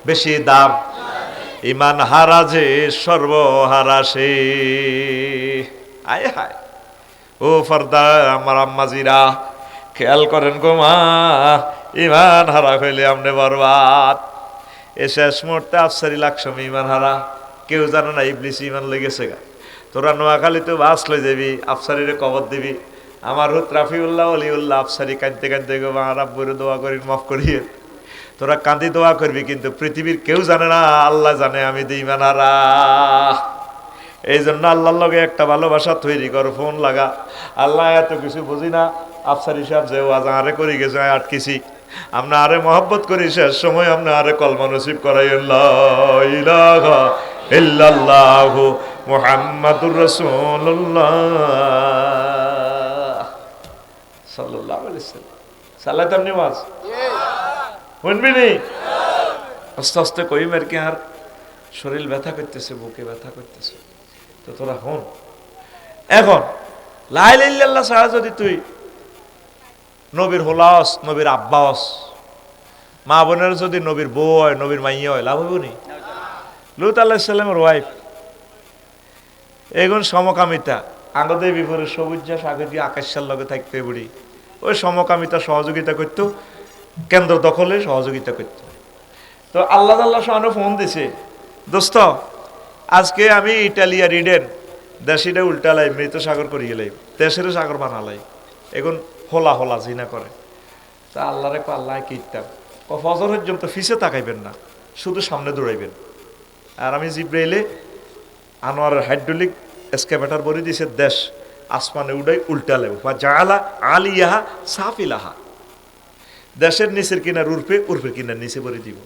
বেশি দাম ইমান হারা যে সর্বহারা সে আয় হায় ও ফর্দা আমার আম্মাজিরা খেয়াল করেন গো মা ইমান হারা হইলে আমনে বরবাদ এ শেষ মুহূর্তে আফসারি লাগছে ইমান হারা কেউ জানে না ইবলিস ইমান লেগেছে গা তোরা নোয়াখালীতে বাস লই যাবি আফসারিরে কবর দিবি আমার হুত রাফিউল্লাহ অলিউল্লাহ আফসারি কাঁদতে কাঁদতে গো মা রাব্বুরে দোয়া করি মাফ করিয়ে তোরা কাঁদি দোয়া করবি কিন্তু পৃথিবীর কেউ জানে না আল্লাহ জানে আমি দিই ইমান হারা এই জন্য আল্লাহর লগে একটা ভালোবাসা তৈরি কর ফোন লাগা আল্লাহ এত কিছু বুঝি না আফসারি সাহেব যে ওয়াজ আরে করি গেছে আটকেছি আমরা আরে মহব্বত করি শেষ সময় আমরা আরে কলমা নসিব করাই লা ইলাহা ইল্লাল্লাহু মুহাম্মাদুর রাসূলুল্লাহ সাল্লাল্লাহু আলাইহি ওয়াসাল্লাম সালাতাম নিওয়াজ শুনবি নি আস্তে আস্তে কই মের কি আর শরীর ব্যথা করতেছে বুকে ব্যথা করতেছে তো তোরা হন এখন লা ইলাহা ইল্লাল্লাহ ছাড়া যদি তুই নবীর হোলাস নবীর আব্বাস মা বোনের যদি নবীর বউ হয় নবীর মাইয়া হয় লাভ হইব নি লুত আলাইহিস সালামের ওয়াইফ এগুন সমকামিতা আঙ্গদের বিপরীত সবুজ সাগর দিয়ে আকাশের লগে থাকতে বুড়ি ওই সমকামিতা সহযোগিতা করতো কেন্দ্র দখলে সহযোগিতা করতো তো আল্লাহ আল্লাহ শাহানু ফোন দিছে দোস্ত আজকে আমি ইটালিয়া রিডেন দেশিটা উল্টালাই মৃত সাগর করি গেলাই দেশেরও সাগর বানালাই এখন হোলা হোলা জিনা করে তা আল্লাহরে আল্লাহ কিতাম ফজর পর্যন্ত ফিসে তাকাইবেন না শুধু সামনে দৌড়াইবেন আর আমি জিব্রাইলে আনোয়ারের হাইড্রোলিক এসকেভেটর বলে দিয়েছে দেশ আসমানে উড়াই উল্টালে বা জালা আলিয়াহা সাফিলাহা দেশের নিচের কিনার উর্ফে কিনার নিচে বলে দিব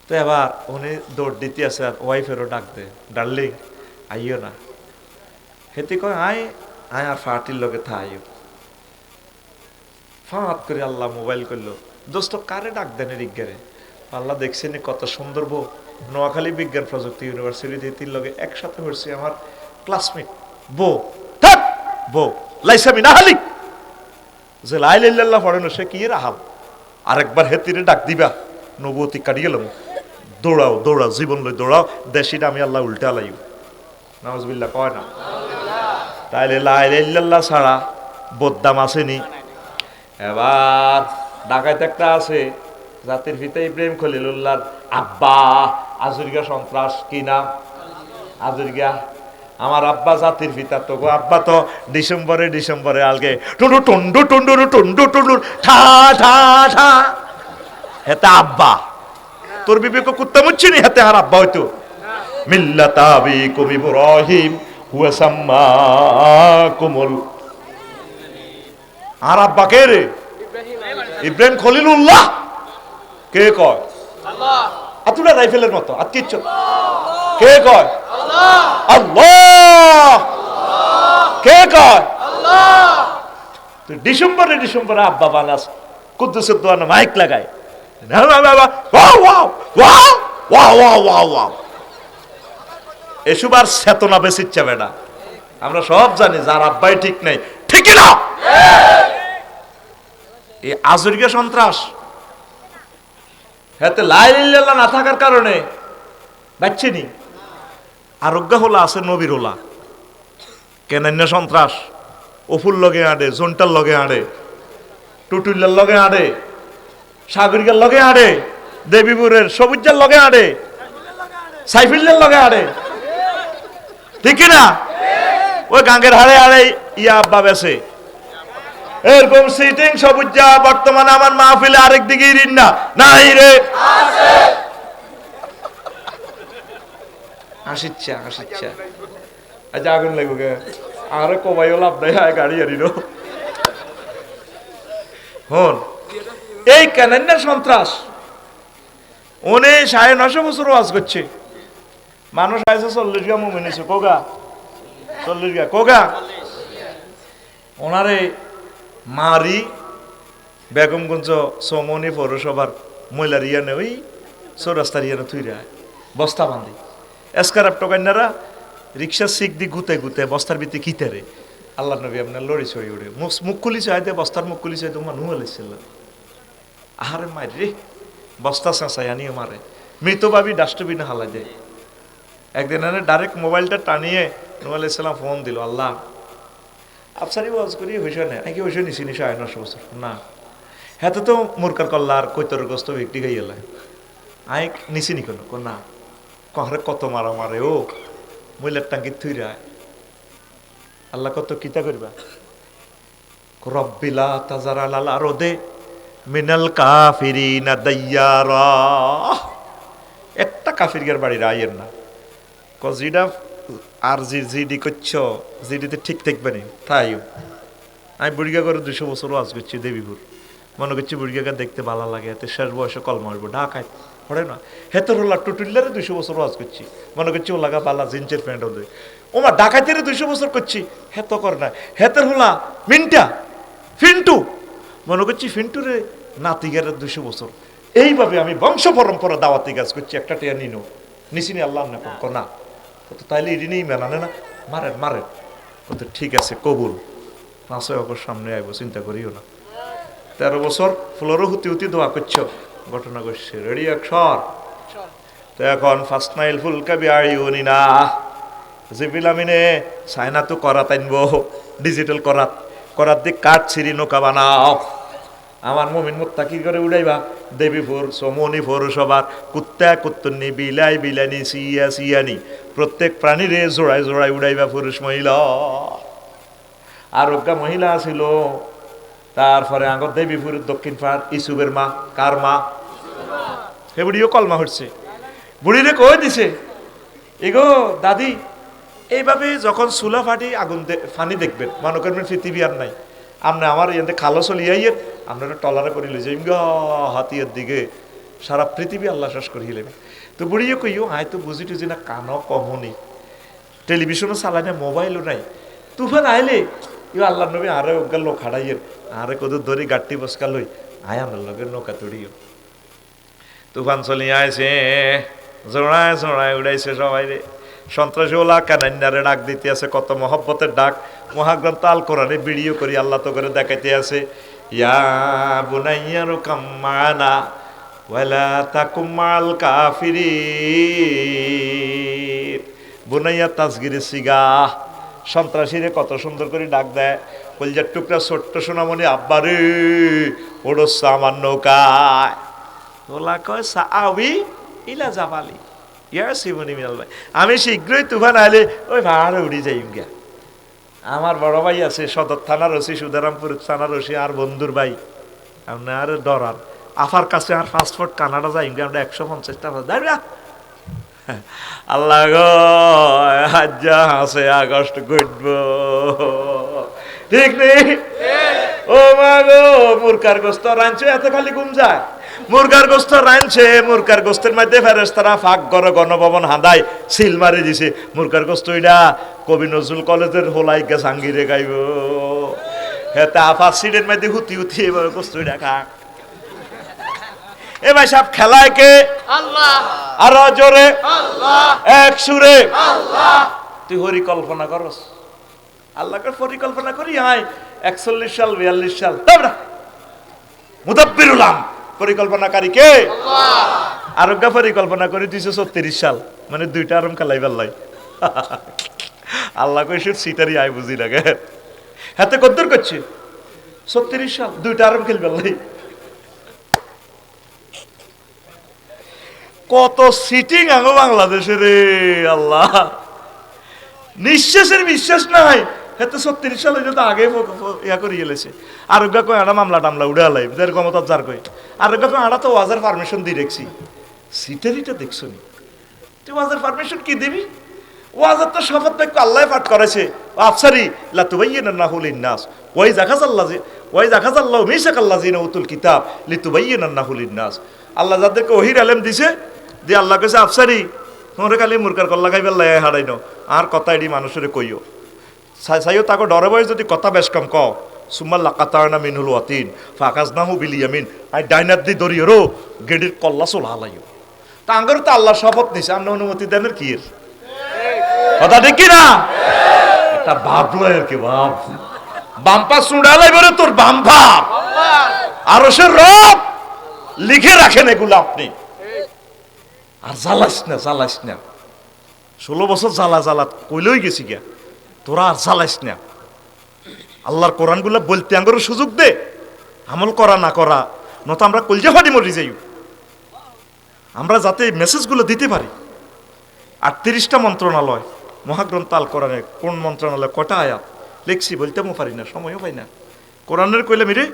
তো এবার উনি দৌড় দিতে আছে আর ওয়াইফেরও ডাক দে ডার্লিং আইও না হেতে কয় আয় আয় আর ফাটির লগে থা আইও ফাঁত করে আল্লাহ মোবাইল করলো দোস্ত কারে ডাক দেন রিজ্ঞারে আল্লাহ দেখছেন কত সুন্দর বউ নোয়াখালী বিজ্ঞান প্রযুক্তি ইউনিভার্সিটিতে তিন লগে একসাথে পড়ছি আমার ক্লাসমেট বউ থাক বউ লাইসামি না হালি যে লা ইলাহা ইল্লাল্লাহ পড়ে না সে কি রাহাল আরেকবার হেতিরে ডাক দিবা নবুয়তি কাটি গেলাম দৌড়াও দৌড়াও জীবন লই দৌড়াও দেশিটা আমি আল্লাহ উল্টা লাইও নাউজুবিল্লাহ কয় না তাইলে লা ইলাহা ইল্লাল্লাহ ছাড়া বদদাম আসেনি এবার ঢাকায় একটা আছে জাতির পিতা ইব্রাহিম খলিলুল্লাহর আব্বা আজুরিগা সন্ত্রাস কি নাম আজুরিগা আমার আব্বা জাতির পিতা তো গো আব্বা তো ডিসেম্বরে আলগে টুন্ডু টুন্ডু টুন্ডু টুন্ডু টুন্ডু ঠা ঠা ঠা হেতা আব্বা তোর বিবেক কুত্তা মুচ্ছি নি হেতে আর আব্বা হইতো মিল্লাত আবিকুম ইব্রাহিম হুয়া সাম্মাকুমুল আর আব্বা কে রে ইব্রাহিম খলিলুল্লাহ কে কয় আল্লাহ আতুরা রাইফেলের মতো আর কিচ্ছু কে কয় আল্লাহ আল্লাহ কে কয় আল্লাহ তো ডিসেম্বরে আব্বা বানাস কুদ্দুসের দোয়ানো মাইক লাগায় এসব আর চেতনা বেশি ইচ্ছা বেটা আমরা সব জানি যার আব্বাই ঠিক নাই ঠিক না এই আজরিকা সন্ত্রাস হাতে লা ইলাহা ইল্লাল্লাহ না থাকার কারণে বাচ্চিনি আরোগ্য হলা আছে নবীর হলা কেনান্য সন্ত্রাস অফুল লগে আড়ে জন্টার লগে আড়ে টুটুল্লার লগে আড়ে সাগরিকার লগে আড়ে দেবীপুরের সবুজার লগে আড়ে সাইফুল্লার লগে আড়ে ঠিক না ওই গাঙ্গের হাড়ে আড়ে ইয়া আব্বা বেছে এরকম সিটিং সবুজা বর্তমানে আমার মাহফিলে আরেক দিকে নাই রে হাসিচ্ছা হাসিচ্ছা আচ্ছা আগুন লাগবে গে আরে কবাইও লাভ নাই হায় গাড়ি আনিল হন এই ক্যালেন্ডার সন্ত্রাস উনি 950 বছর ওয়াজ করছে মানুষ আছে 40 গা মুমিন হইছে কোগা 40 গা কোগা ওনারে মারি বেগমগঞ্জ সমনি পৌরসভার মহিলার ইয়ানে ওই চৌরাস্তার ইয়ানে থুইরা বস্তা বান্ধি এসকার টকান্যারা রিক্সা শিখ দি গুতে গুতে বস্তার ভিতরে কিতারে আল্লাহ নবী আপনার লড়ি ছড়ি উঠে মুখ খুলি চাইতে বস্তার মুখ খুলি চাইতে মানুষ হলেছিল আহারে মার রে বস্তা চেঁচাই আনিও মারে মৃত ভাবি ডাস্টবিনে হালা যায় একদিন এনে ডাইরেক্ট মোবাইলটা টানিয়ে নূহ আলাইহিস সালাম ফোন দিল আল্লাহ আফসারি ওয়াজ করি হইছে না নাকি হইছে নিছি 950 বছর না হ্যাঁ তো মুরকার কল্লার কৈতরগ্রস্ত ব্যক্তি গাই এলাই আই নিছি নি কোনো না কহরে কত মারা মারে ও মহিলার টাঙ্কি থুইরা আল্লাহ কত কিতা করবা রব্বিলা তাজারা লাল আরদে মিনাল কাফিরিনা দাইয়ারা একটা কাফিরের বাড়ি আইয়ের না কজিডা আর জিডি করছ জিডিতে ঠিক থাকবে না তাইও আমি বুড়িগা করে 200 বছর ওয়াজ করছি দেবীপুর মনে করছি বুড়িগাকে দেখতে ভালো লাগে এতে শেষ বয়সে কলমা আসবো ঢাকায় পড়ে না হেতর হল্লা টুটুল্লারে 200 বছর ওয়াজ করছি মনে করছি ও লাগা পাল্লা জিন্সের প্যান্ট ওদের ওমা ডাকাইতের 200 বছর করছি হেত কর না হেতর হলা মিন্টা ফিন্টু মনে করছি ফিন্টুরে নাতিগারের 200 বছর এইভাবে আমি বংশ পরম্পরা দাওয়াতি কাজ করছি একটা টিয়া নিচিনি আল্লাহ না না তো তাইলে এটি নেই মেলানে না মারেন মারেন কত ঠিক আছে কবুল 5 অগস্ট সামনে আইব চিন্তা করিও না 13 বছর ফ্লোরও হুতি হুতি দোয়া করছো ঘটনা ঘটছে রেডি অক্ষর তো এখন ফার্স্ট মাইল ফুলকা বিআইউনি না জিবিলামিনে সাইনা তো করাত আনবো ডিজিটাল করাত দিয়ে কাঠ ছিঁড়ি নৌকা বানাও আমার মুমিন মুত্তাকি করে উড়াইবা দেবীপুর সমনি পৌরসভার কুত্তা কুত্তনি বিলাই বিলানি সিয়া সিয়ানি প্রত্যেক প্রাণীরে জোড়ায় জোড়ায় উড়াইবা পুরুষ মহিলা আরোগ্য মহিলা ছিল তারপরে আগর দেবীপুরের দক্ষিণ পাড় ইসুবের মা কার মা হে বুড়িও কলমা হচ্ছে বুড়িরে কই দিছে এগো দাদি এইভাবে যখন চুলা ফাটি আগুন ফানি দেখবেন মনে করবেন পৃথিবী আর নাই আপনি আমার এতে খালো চলিয়াইয়ের আপনারা টলারে করে লই যাই হাতিয়ার দিকে সারা পৃথিবী আল্লাহ শেষ করিয়ে নেবে তো বুড়িও কইও আয় তো বুঝি টুঝি না কানও কমনি টেলিভিশনও চালাই না মোবাইলও নাই তুফান আইলে ইউ আল্লাহ নবী আরে ওগাল লোক হারাইয়ের আরে কদুর ধরি গাঠটি বসকা লই আয় আমার লোকের নৌকা তুড়িও তুফান চলি আইছে জোড়ায় জোড়ায় উড়াইছে সবাই রে সন্ত্রাসী ওলা কানান্যারে ডাক দিতে আছে কত মহব্বতের ডাক মহাগ্রন্থ আল কোরআনে ভিডিও করি আল্লাহ তো করে দেখাইতে আছে ইয়া বুনাইয়ারু কাম্মানা ওয়ালা তাকুম মাল কাফিরিন বুনাইয়া তাসগিরে সিগা সন্ত্রাসীরে কত সুন্দর করে ডাক দেয় কলজার টুকরা ছোট্ট সোনামণি আব্বারে ওড়স আমার নৌকায় ওলা কয় সাআবি ইলা জাবালি ইয়া সিমনি মিনাল ভাই আমি শীঘ্রই তুফান আইলে ওই ভাড়ে উড়ি যাই গিয়া আমার বড় ভাই আছে সদর থানার ওসি সুদারামপুর থানার ওসি আর বন্ধুর ভাই আপনার ডরার আফার কাছে আর পাসপোর্ট কানাডা যাই আমরা 150 টাকা দাঁড়া আল্লাহ গো হাজ্জা হাসে আগস্ট ঘটব ঠিক নেই ও মা গো মুরকার গোস্ত রাঁধছে এত খালি ঘুম যায় মুরগার গোস্ত রাঁধছে মুরগার গোস্তের মধ্যে ফেরেশতারা ফাঁক করে গণভবন হাঁদায় সিল মারি দিছে মুরগার গোস্ত এটা কবি নজরুল কলেজের হোলাই গে সাঙ্গিরে গাইব হেতা আফা সিটের মধ্যে হুতি হুতি এবার গোস্ত এটা খা এ ভাই সাহেব খেলায় কে আল্লাহ আরো জোরে আল্লাহ এক সুরে আল্লাহ তুই পরিকল্পনা করস আল্লাহকে পরিকল্পনা করি হাই 41 সাল 42 সাল তোমরা মুদাব্বিরুল আম পরিকল্পনাকারী কে আল্লাহ আরোগ্য পরিকল্পনা করে 236 সাল মানে দুইটা আরম খেলাই বেল্লাই আল্লাহ কইছে সিটারি আই বুঝি লাগে হাতে কদ্দুর করছে 36 সাল দুইটা আরম খেল বেল্লাই কত সিটিং আঙ্গো বাংলাদেশে রে আল্লাহ নিঃশ্বাসের বিশ্বাস নাই হেতে 36 সালে যদি আগে ইয়া করে গেলেছে আরোগ্য কই আড়া মামলা টামলা উড়ে আলাই যার ক্ষমতা যার কই আরোগ্য কই আড়া তো ওয়াজার পারমিশন দিয়ে রেখছি সিটারিটা দেখছো নি তুই ওয়াজের পারমিশন কি দিবি? ওয়াজের তো শপথ বাক্য আল্লাহ পাঠ করেছে, আফসারি লা তুবাইয়িনান্নাহু লিন-নাস ওয়া ইযা খাযাল্লাহু মিসাকাল্লাযিনা উতুল কিতাব লিতুবাইয়িনান্নাহু লিন-নাস। আল্লাহ যাদেরকে ওহীর ইলম দিছে, দিয়ে আল্লাহ কইছে আফসারি তোমরা খালি মুরকার কল্লা খাইবে লাই হারাইনো, আর কথা এডি মানুষের কইও সাইও তাকে ডরে বয় যদি কথা বেশ কম কও সুম্মা লাকাতানা মিনহুল ওয়াতিন ফাকাজনাহু বিল ইয়ামিন, আই ডাইনাত দি দরিয়রো গেডির কল্লা চলা হালাইও। তা আঙ্গর তো আল্লাহর শপথ নিছে, আপনি অনুমতি দেনের কি এর কথা ঠিক কি না? এটা ভাবলো আর কি ভাব বাম্পা চুড়ালাই বলে তোর বাম্পা আরো সে রব লিখে রাখেন এগুলো আপনি। আর জ্বালাস না 16 বছর জ্বালা কইলেই গেছি গিয়া, তোরা আর জ্বালাস না। আল্লাহর কোরআন গুলা বলতে আঙ্গর সুযোগ দে, আমল করা না করা নত আমরা কলজা ফাটি মরি যাই, আমরা যাতে মেসেজগুলো দিতে পারি। 38টা মন্ত্রণালয় মহাগ্রন্থ আল কোরআনে কোন মন্ত্রণালয় কটা আয়াত লিখছি বলতেও পারি না, সময়ও পাই না। কোরআনের কইলে মিরে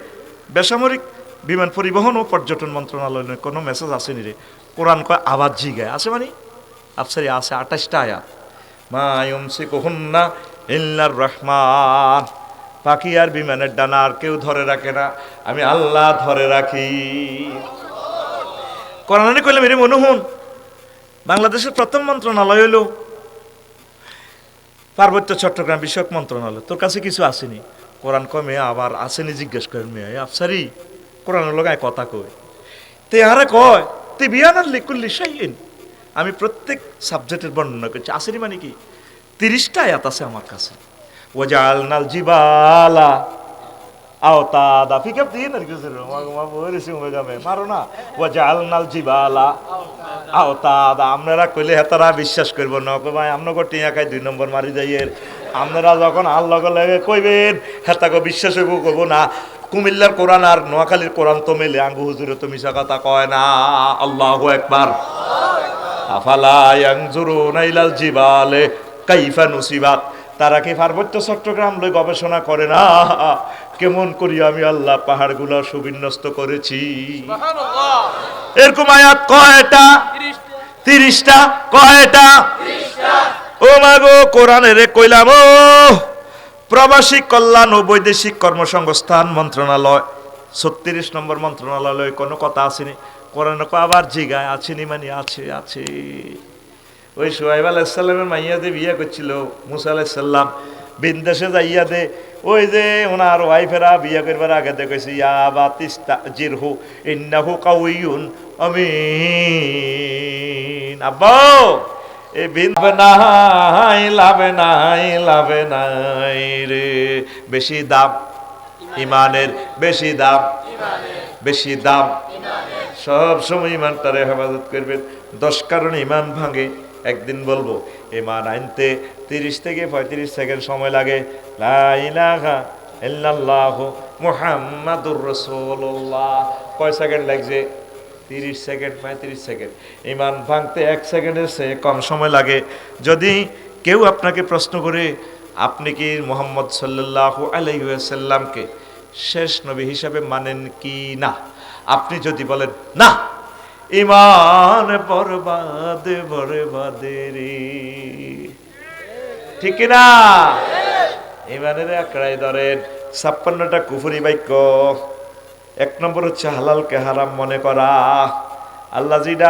বেসামরিক বিমান পরিবহন ও পর্যটন মন্ত্রণালয়ের কোনো মেসেজ আসেনি রে। কোরআন কয় আবাদ জিগায় আছে মানে আফসারি আছে 28টা আয়াত। মা ইউমসিকুহুন্না ইল্লার রহমান, পাখি আর বিমানের ডানা আর কেউ ধরে রাখে না, আমি আল্লাহ ধরে রাখি। কোরআনে কইলে মেরে মনে হন বাংলাদেশের প্রথম মন্ত্রণালয় হইল পার্বত্য চট্টগ্রাম বিষয়ক মন্ত্রণালয়। তোর কাছে কিছু আসেনি? কোরআন কয় মেয়ে আবার আসেনি জিজ্ঞেস করেন মেয়ে আফসারি কোরআনের লগায় কথা কই তে আরে কয় তে বিয়ানার লিকুল্লি শাইইন, আমি প্রত্যেক সাবজেক্টের বর্ণনা করছি। আসেনি মানে কি 30টা আয়াত আছে আমার কাছে। ওয়াজআলনাল জিবালা আওতাদা ফিকাপ দিয়ে না কিছু মা বলেছি ওগামে মারো না। ওয়াজআলনাল জিবালা আওতাদা, আপনারা কইলে হেতারা বিশ্বাস করব না, কই ভাই আমনগো টিয়া খাই 2 নম্বর মারি যাইয়ের, আপনারা যখন আর লগে লগে কইবেন হেতাকে বিশ্বাস করব না। কুমিল্লার কোরআন আর নোয়াখালীর কোরআন তো মেলে, আঙ্গু হুজুরে তো মিশা কথা কয় না। আল্লাহু আকবার। আফালা ইয়ানজুরুনা ইলাল জিবালে কাইফা নুসিবাত, তারা কি পার্বত্য চট্টগ্রাম লই গবেষণা করে না কেমন করি আমি আল্লাহ পাহাড়গুলো সুবিন্যস্ত করেছি। এরকম আয়াত কয়টা? 30টা। কয়টা? 30টা। ও মাগো কোরআনের কইলাম ও প্রবাসী কল্যাণ ও বৈদেশিক কর্মসংস্থান মন্ত্রণালয় 36 নম্বর মন্ত্রণালয় কোনো কথা আসেনি। কোরআনে আবার জিগায় আছেনি মানে আছে। ওই শুআইব আলাইহিস সালামের মাইয়া দিয়ে বিয়ে করছিল মুসা আলাইহিস সালাম, বিদেশে যাইয়া দে ওই যে ওনার ওয়াইফেরা বিয়ে করবার আগে দেখেছি ইয়া বাতিস্তাজিরহু ইন্নাহু কাউইয়ুন আমিন। আব্বা এ লাভে নাই রে, বেশি দাম ইমানের, বেশি দাম সব সময় ইমানটারে হেফাজত করবেন। 10 কারণে ইমান ভাঙে। একদিন বলবো ইমান আনতে 30 থেকে 35 সেকেন্ড সময় লাগে। লা ইলাহা ইল্লাল্লাহু মুহাম্মাদুর রাসূলুল্লাহ কয় সেকেন্ড লাগছে? 30 সেকেন্ড 35 সেকেন্ড। ইমান ভাঙতে 1 সেকেন্ডের চেয়ে কম সময় লাগে। যদি কেউ আপনাকে প্রশ্ন করে আপনি কি মুহাম্মদ সাল্লাল্লাহু আলাইহি ওয়াসাল্লামকে শেষ নবী হিসাবে মানেন কি না, আপনি যদি বলেন না, ইমান বরবাদে রে, ঠিক না? ইমানের আঁকড়াই ধরেন 56টা কুফরি বাক্য। 1 নম্বর হচ্ছে হালালকে হারাম মনে করা। আল্লাহ যেটা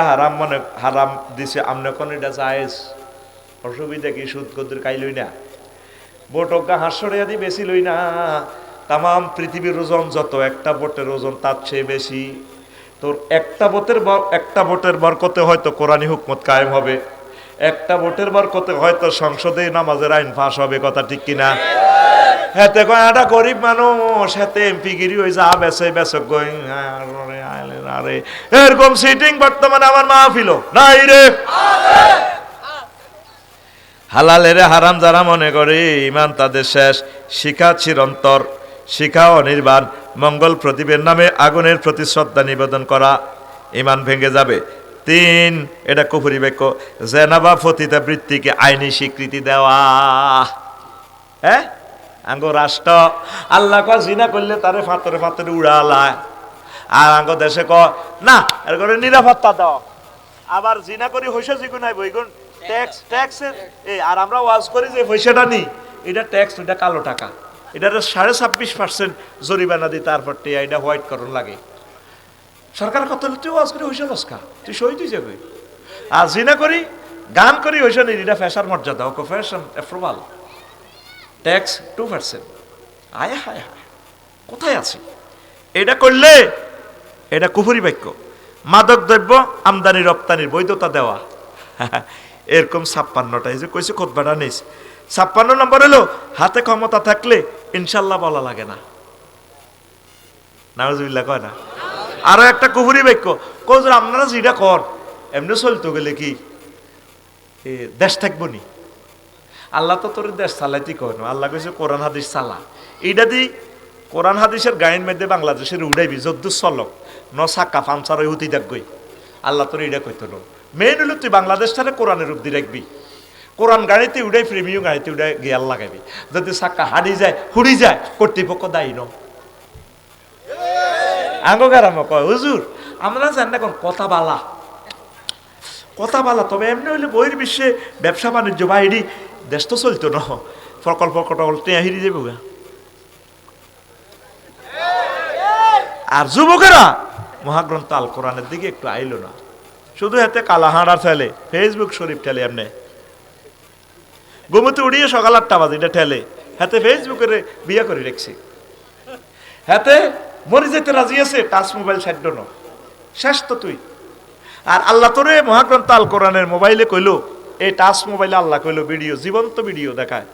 হারাম দিছে আমনে কোন এটা জায়েজ, অসুবিধা কি? সুদ কদ্দুর খাই লই না, বোটকা হাঁসরে আদি বেশি লই না। তাম পৃথিবীর ওজন যত, একটা বোটের ওজন তার চেয়ে বেশি। তোর একটা বোটের বরকতে হয়তো কোরআনী হুকমত কায়েম হবে, একটা বোটের বরকতে হয়তো সংসদে নামাজের আইন ফাঁস হবে। কথা ঠিক কিনা? হাতে কয় একটা গরিব মানুষ হাতে এমপিগিরি হয়ে যা বেচক গই আরে এরকম সিটিং বর্তমানে আমার মাহফিল নাই রে। হালালের হারাম যারা মনে করে ইমান তাদের শেষ। শিখা চিরন্তর, শিখা অনির্বাণ, মঙ্গল প্রদীপের নামে আগুনের প্রতি শ্রদ্ধা নিবেদন করা, ইমান ভেঙে যাবে। 3 এটা কুফরি বাক্য। জেনাবা ফতিতা বৃত্তিকে আইনি স্বীকৃতি দেওয়া। হ্যাঁ আঙ্গ রাষ্ট্র আল্লাহ ক জিনা করলে তারে ফাতরে উড়ালায়, আর আঙ্গ দেশে ক না এর করে নিরাপত্তা দাও। আবার জিনা করি হইসা জিগু নাই বইগুন ট্যাক্স ট্যাক্সের এই আর আমরা ওয়াজ করি যে পয়সাটা নি এটা ট্যাক্স, এটা কালো টাকা, এটার 26.5% জরিমানা দিই, তারপর এটা হোয়াইট করণ লাগে। সরকার কত তুই ওয়াজ করি হইসা লস্কা তুই সই তুই যাবে। আর জিনা করি গান করি হইসা নি এটা ফ্যাশন মর্যাদা ওকে ফ্যাশন অ্যাপ্রুভাল ট্যাক্স 2%। আয় হায় হায় কোথায় আছি? এটা করলে এটা কুফরি বাক্য। মাদক দ্রব্য আমদানি রপ্তানির বৈধতা দেওয়া এরকম 56টা এই যে কইছে খুতবাটা নিস 56 নম্বর হলো হাতে ক্ষমতা থাকলে ইনশাল্লাহ বলা লাগে না। নাউজুবিল্লাহ কয় না? আরো একটা কুফরি বাক্য কইছে আপনারা যেটা কর এমনি চলতে গেলে কি দেশ থাকবো নি? আল্লাহ তো তোর দেশ চালাইতে কয় না, আল্লাহ কইছে কোরআন হাদিস চালা। এইটা দি কোরআন হাদিসের গাইন মধ্যে বাংলাদেশের উড়াইবি যদ্দু চলক ন সাক্কা পামসার হতি দেখবই। আল্লাহ তোর এইটা কইতো না। মেইন হলো তুই বাংলাদেশটারে কোরআনের রূপ দিয়ে রাখবি। কোরআন গাড়িতে উড়াই প্রেমীয় গাড়িতে উড়াই গিয়াল লাগাবি। যদি সাক্কা হাড়ি যায় হুড়ি যায় কর্তৃপক্ষ দায়ী ন। আঙ্গ গারাম কয় হুজুর আমরা জানি না কোন কথা বালা কথা বালা, তবে এমনি হইলে বইয়ের বিশ্বে ব্যবসা বাণিজ্য বা এডি দেশ তো চলতো না, প্রকল্প কটকল টেয়া হিরি যাবো গা। আর যুবকেরা মহাগ্রন্থ আল কোরআনের দিকে একটু আইলো না, শুধু হাতে কালাহাড়া ঠেলে ফেসবুক শরীফ ঠেলে, এমনি ঘুমতে উড়িয়ে সকাল 8টা বাজে এটা ঠেলে হাতে ফেসবুকের বিয়ে করে রেখছি। হাতে মরে যেতে রাজি আছে টাচ মোবাইল ছাড়ল না, শেষ তো তুই। আর আল্লাহ তোরে মহাগ্রন্থ আল কোরআনের মোবাইলে কইলো, এই টাচ মোবাইলে আল্লাহ কইলো ভিডিও জীবন্ত ভিডিও দেখায়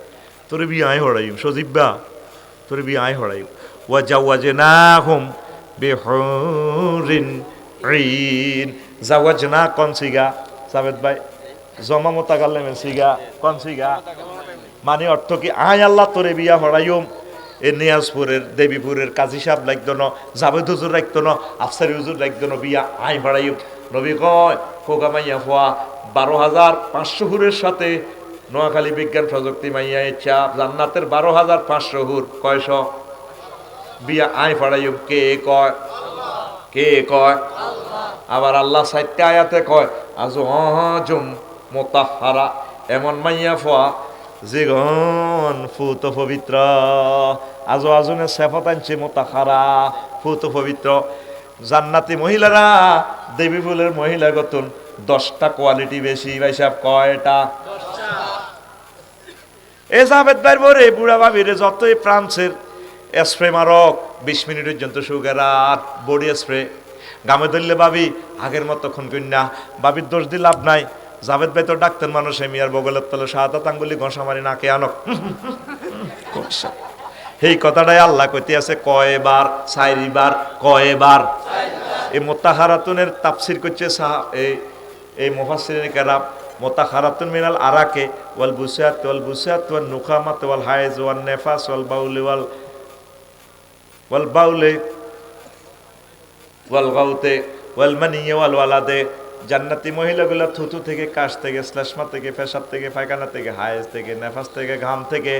তোরে বিয়ে আয় হড়াইম সজীববা তোরে বিয়ে আয় হড়াইম ওয়াজাওয়াজনাহুম বিহুরিন ঈন। জাওয়াজনা কোন সিগা সাবেদ ভাই? জমা মোতাকাল্লিমের সিগা কোন সিগা? মানে অর্থ কি আয় আল্লাহ তোরে বিয়া হড়াইম। এ নিয়াজপুরের দেবীপুরের কাজী সাহেব লাগতো না, জাবেদ হুজুর লাগতো না, আফসারি হুজুর লাগতো না, বিয়া আয় হড়াইম। নবী কয় কোকা মাইয়া ফোয়া 12,500 হুরের সাথে নোয়াখালী বিজ্ঞান প্রযুক্তি মাইয়া ইচ্ছা জান্নাতের 12,500 হুর কয়শ বিয়া আয় ফড়াইম। কে কয়? কে কয়? আবার আল্লাহ 4টা আয়াতে কয় আজওয়াজুম মুতাহহারা, এমন মাইয়া ফোয়া যেগন ফুত পবিত্র। আজওয়াজুনে সেফত আনছে মুতাহহারা ফুত পবিত্র। জান্নাতি মহিলারা দেবী ফুলের মহিলা গতন 10টা কোয়ালিটি বেশি। ভাই সাহেব কয়টা? 10টা। এ জাবেদ ভাইয়ের বরে বুড়া ভাবিরে যতই ফ্রান্সের স্প্রে মারক 20 মিনিট পর্যন্ত সুগার আর বডি স্প্রে গামে ধরলে ভাবি আগের মতো খুন কন্যা। ভাবির দোষ দিয়ে লাভ নাই। জাবেদ ভাই তো ডাক্তার মানুষ, মিয়ার বগলের তলে শাহাদাত আঙ্গুলি ঘষা মারি নাকে আনক। এই কথাটাই আল্লাহ কইতে আছে কয়বার? 4বার। কয়বার? এই মুতাহারাতুনের তাফসীর করছে এই মুফাসসিরিন কেরাম। মুতাহারাতুন মিনাল আরাকে ওয়াল বুসাত ওয়ান নুখামাত ওয়াল হায়জ ওয়ান নেফাস ওয়াল বাউলি ওয়াল বাউলে ওয়াল গাউতে ওয়াল মানিয়ে ওয়াল ওয়ালাদে। জান্নাতি মহিলাগুলো থুতু থেকে, কাশ থেকে, শ্লেষ্মা থেকে, পেশাব থেকে, পায়খানা থেকে, হায়েজ থেকে, নেফাস থেকে, ঘাম থেকে,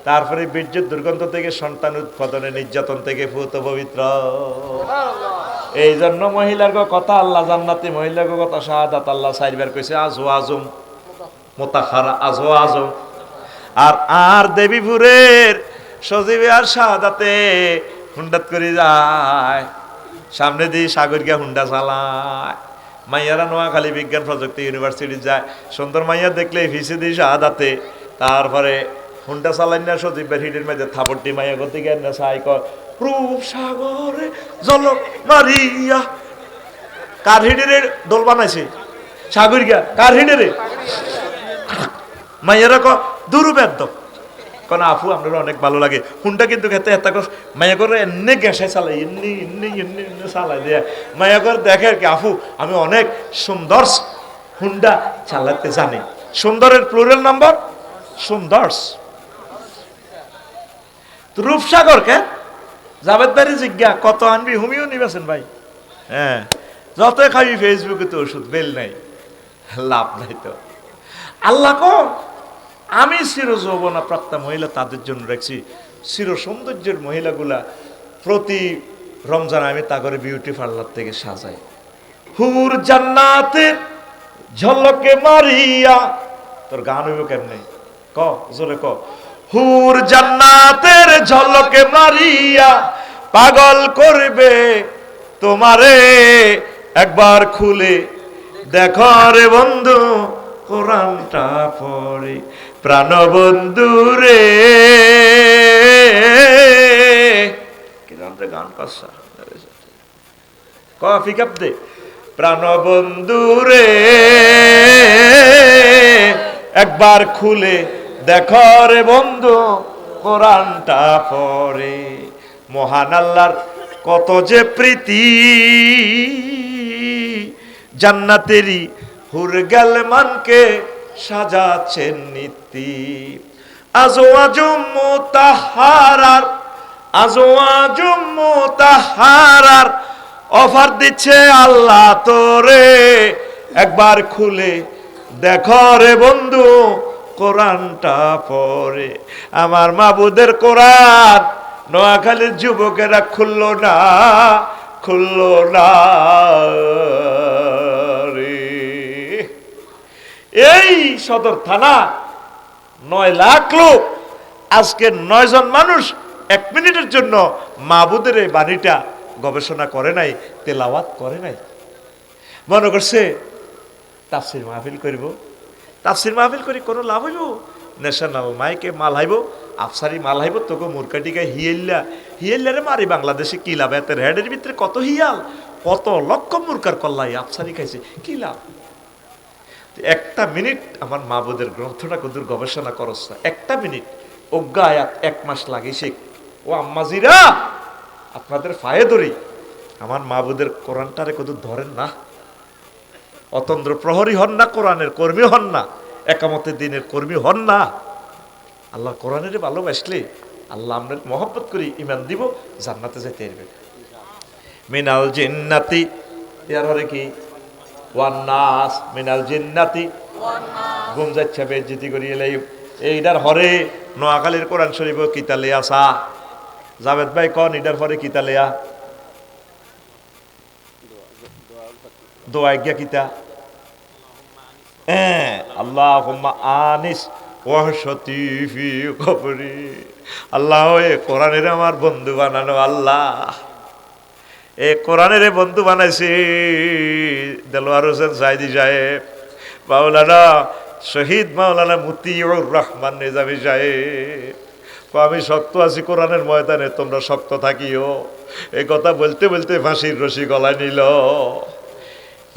তারপরে বীর্যের দুর্গন্ধ থেকে, সন্তান উৎপাদনের নির্যাতন থেকে ফুত পবিত্র। এই জন্য মহিলার কথা আল্লাহ জান্নাতি মহিলার কথা শাহাদাত আল্লাহ 4বার কইছে আজওয়াজুম মুতাহহারা আজওয়াজুম। আর দেবীপুরের সজীবে আর শাহাদাতে হুন্ডাত করে যায়, সামনে দিয়ে সাগর গিয়া হুন্ডা চালায়। মাইয়ারা নোয়াখালী বিজ্ঞান প্রযুক্তি ইউনিভার্সিটি যায়, সুন্দর মাইয়া দেখলে ফিসে দিয়ে শাহাদাতে, তারপরে হুন্ডা চালাই না সজীবের হিটের মেঝে থাপড়টি মাইয়া করতে গিয়ে না সাই কয় রূপ সাগরে জল মারিয়া। কার হিডের দোল বানাইছে? সাগর গিয়া কার হিডের? মাইয়ারা ক দুরুবেদ্য কোন আফু আপনার অনেক ভালো লাগে হুন্ডা, কিন্তু খেতে এত মায়া করে এমনি গ্যাসে চালাই এমনি এমনি এমনি এমনি চালাই দেয়। মায়া করে দেখে আর কি আফু আমি অনেক সুন্দর হুন্ডা চালাতে জানি। সুন্দরের প্লুরাল নাম্বার সুন্দর্স। রূপসাগর কে জাবেদ ভাই জিজ্ঞা কত আনবি? হুমিও নিবেছেন ভাই। হ্যাঁ যতই খাবি ফেসবুকে তো ওষুধ বেল নাই, লাভ নাই। তো আল্লাহ কো আমি চির যৌবনা প্রাপ্তা মহিলা তাদের জন্য রাখছি। চির সৌন্দর্যের মহিলাগুলা প্রতি রমজান আমি তা করে বিউটি পার্লার থেকে সাজাই। হুর জান্নাতের ঝলকে মারিয়া, তোর গান হইব কেমনে ক, জোরে ক। হুর জান্নাতের ঝলকে মারিয়া পাগল করবে তোমারে, একবার খুলে দেখো রে বন্ধু কোরআনটা পড়ে, প্রাণ বন্ধু রে। গান করছা কফি কাপ দে, প্রাণ বন্ধু রে একবার খুলে দেখো রে বন্ধু কোরআনটা পড়ে। মহান আল্লাহর কত যে প্রীতি, জান্নাতেরই হুর গেলমানকে সাজাচ্ছেন নীতি। আজওয়াজুম মুতাহহারার, আজওয়াজুম মুতাহহারার অফার দিচ্ছে আল্লাহ তোরে, একবার খুলে দেখো রে বন্ধু কোরআনটা পড়ে। আমার মাবুদের কোরআন নোয়াখালীর যুবকেরা খুললো না, খুললো না রে। এই সদর থানা 9 লাখ লোক, আজকে 9 জন মানুষ 1 মিনিটের জন্য মাবুদের এই বাণীটা গবেষণা করে নাই, তেলাওয়াত করে নাই। মনে করছে তাফসির মাহফিল করব, তাফসির মাহফিল করি কোনো লাভ হইব? ন্যাশনাল মাইকে মাল হাইব, আফসারি মাল হাইব, তোকে মুরকাটিকে হিয়েল্লা হিয়েল্লারে মারি। বাংলাদেশে কি লাভ? এত হেডের ভিতরে কত হিয়াল, কত লক্ষ মুরকার কল্লাই আফসারি খাইছে, কি লাভ? 1টা মিনিট আমার মাবুদের গ্রন্থটা কদূর গবেষণা করস না, 1টা মিনিট অজ্ঞা আয়াত 1 মাস লাগে শেখ। ও আম্মাজিরা আপনাদের ফায়ে ধরি, আমার মাবুদের কোরআনটারে কদূর ধরেন না। অতন্দ্র প্রহরী হন না, কোরআনের কর্মী হন না, একামতের দিনের কর্মী হন না। আল্লাহ কোরআনের ভালোবাসলে আল্লাহ আমরা মহব্বত করি, ইমান দিব, জান্নাতে যাইতে পারবে। মিনাল জিন্নাতি ইয়ার হরে কি ওয়ান্নাস, মিনাল জিন্নাতি ঘুম যাচ্ছে বেজ্জিতি করি এলাই। এইটার হরে নোয়াখালীর কোরআন শরীফ কিতালে আসা। জাভেদ ভাই কন এটার হরে কিতালেয়া দোয়া গিয়া কিতা? আল্লাহুম্মা আনিস ওয়াহশতি ফি কবরি। আল্লাহ এ কোরআনের আমার বন্ধু বানানো, আল্লাহ এ কোরআনের বন্ধু বানাইছি দেলোয়ার হোসেন সাইদি সাহেব, মাওলানা শহীদ মাওলানা মতিউর রহমান নিজামী সাহেব। আমি শক্ত আছি কোরআনের ময়দানে, তোমরা শক্ত থাকিও। এই কথা বলতে বলতে ফাঁসির রশি গলায় নিল।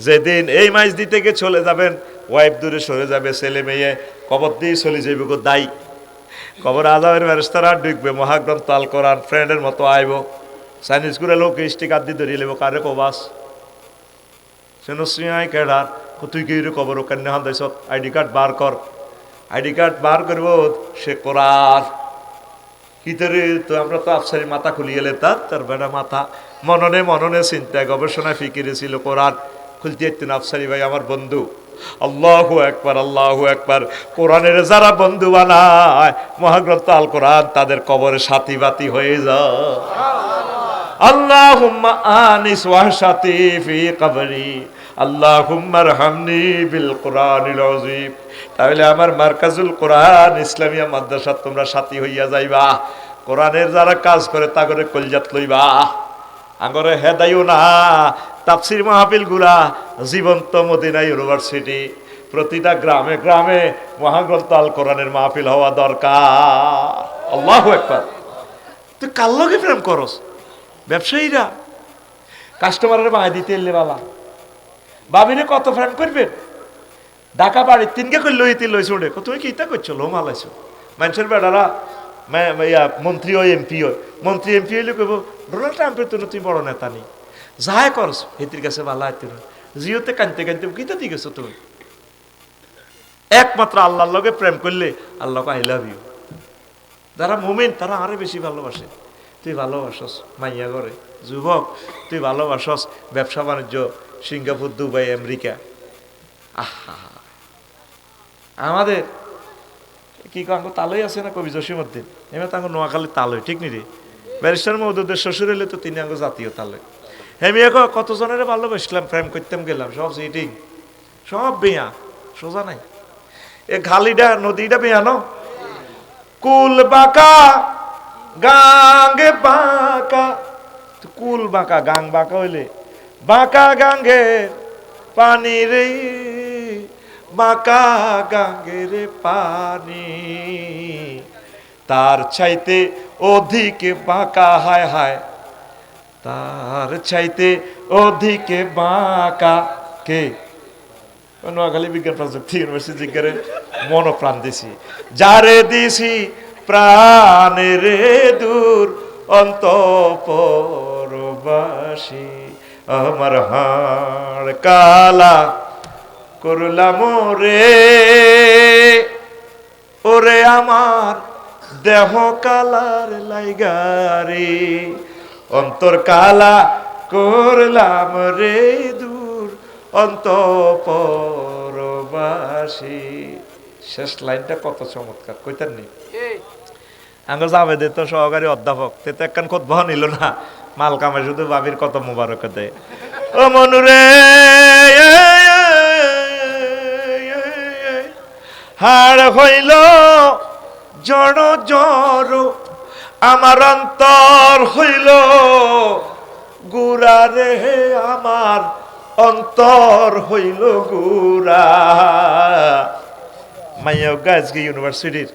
যেদিন এই মাইজ দিতে গিয়ে চলে যাবেন, ওয়াইফ দূরে সরে যাবে, ছেলে মেয়ে কবর দিয়ে চলে যাইব গো দায়ী। কবর আজাবের ফেরেশতারা ঢুকবে, মহাগ্রন্থ আল কোরআন ফ্রেন্ডের মতো আইব, চাইনিজ করে লোক স্টিকার দিয়ে ধরিয়ে নেব, কারে কবাস সেনশ্রিয়ায় কেডার তুই কি কবর ওখানে হান দাইছ, আইডি কার্ড বার কর। আইডি কার্ড বার করব সে কোরআন কিতরে তো আমরা তো আফসারি মাথা খুলিয়ে এলে তার বেড়া মাথা মননে মননে চিন্তায় গবেষণায় ফিকিরে ছিল কোরআন খুলতে একদিন আফসারি ভাই আমার বন্ধু। আল্লাহু আকবার, আল্লাহু আকবার। কোরআনের যারা বন্ধু বানায় মহাগ্রন্থ আল কোরআন তাদের কবরে সাথী বাতি হয়ে যায়। আল্লাহুম্মা আনিস ওয়াহশাতি ফি কবরি, আল্লাহুম্মা রহমনি বিল কোরআনিল আযীম। তাহলে আমার মার্কাজুল কোরআন ইসলামিয়া মাদ্রাসা তোমরা সাথী হইয়া যাইবা। কোরআনের যারা কাজ করে তা করে কলজাত লইবা, আঙ্গরে হেদাইও না। তাফসির মাহফিল গুলা জীবন্ত মদিনা ইউনিভার্সিটি, প্রতিটা গ্রামে গ্রামে মহাগ্রন্থ আল কোরআনের মাহফিল হওয়া দরকার। আল্লাহু আকবার। তুই কার লগে প্রেম করস? ব্যবসায়ীরা কাস্টমারের বাঁয় দিতে এলে বাবা বাবিরে কত ফ্রেন্ড করবেন? ঢাকা বাড়ি 3কে করে লইতে লইছে ওরে তুমি কি ইতা করছো? লো মালাইছো মানুষের বেড়ারা মন্ত্রী হয় এমপি হয়, মন্ত্রী এমপি হইলে কইব ডোনাল্ড ট্রাম্পের তো তুই বড় নেতা নি, যাই করস হেতির কাছে ভালো আইতে না, জিওতে কানতে কানতে কিতা দিয়ে গেছো তুমি? একমাত্র আল্লাহর লগে প্রেম করলে আল্লাহকে আই লাভ ইউ। যারা মুমিন তারা আরো বেশি ভালোবাসে। তুই ভালোবাসস মাইয়া করে, যুবক তুই ভালোবাসস ব্যবসা বাণিজ্য সিঙ্গাপুর, দুবাই, আমেরিকা। আহা আমাদের কি কাঙ্গ তালই আছে না কবি জসিমউদ্দিন, এবার তাঙ্গ নোয়াখালী তালই ঠিক নি রে। ব্যারিস্টার মহোদয়ের শ্বশুর এলে তো তিনি আঙ্গ জাতীয় তালই। হেমিয়া কত জনের ভালোবাসলাম, প্রেম করতাম গেলাম, সব সিটিং সব বেয়া, সোজা নাই। এ খালিটা নদীটা বেয়ানো, কুল বাঁকা গাঙ্গে বাঁকা, কুল বাঁকা গাং বাঁকা হইলে বাঁকা গাঙ্গের পানি রে, বাঁকা গাঙ্গের পানি, তার চাইতে অধিক বাঁকা, হায় হায় তার চাইতে অধিক বাঁকা কে? নোয়াখালী বিজ্ঞান প্রযুক্তি ইউনিভার্সিটি জিজ্ঞারে মনোপ্রাণ দিছি, যারে দিছি প্রাণের দূর অন্তঃপরবাসী, আমার হাড় কালা করলাম রে, ওরে আমার দেহ কালার লাইগারে, অন্তর কালা করলাম রে দূর অন্তঃপরবাসী। শেষ লাইনটা কত চমৎকার, কইতেন নি আঙ্গ জাভেদে তো সহকারী অধ্যাপক, তে তো একখান খোদবাহ নিল না, মাল কামায় শুধু বাবির কত মুবারক দেয়। ও মনুরে হাড় হইল জড় জড়, আমার অন্তর হইল গুড়া রে, আমার অন্তর হইল গুড়া। মাইয়া গাজগি ইউনিভার্সিটির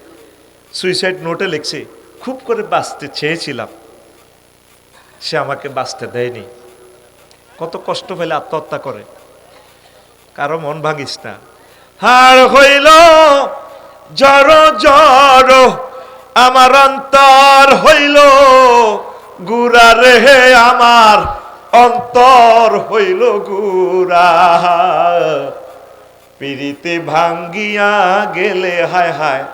সুইসাইড নোটে লিখছে, খুব করে বাঁচতে চেয়েছিলাম, সে আমাকে বাঁচতে দেয়নি। কত কষ্ট পেলে আত্মহত্যা করে, কারো মন ভাঙিস না। হাড় হইল জড় জড়, আমার অন্তর হইল গুড়া রে, আমার অন্তর হইল গুড়া। পিরিতে ভাঙ্গিয়া গেলে, হায় হায়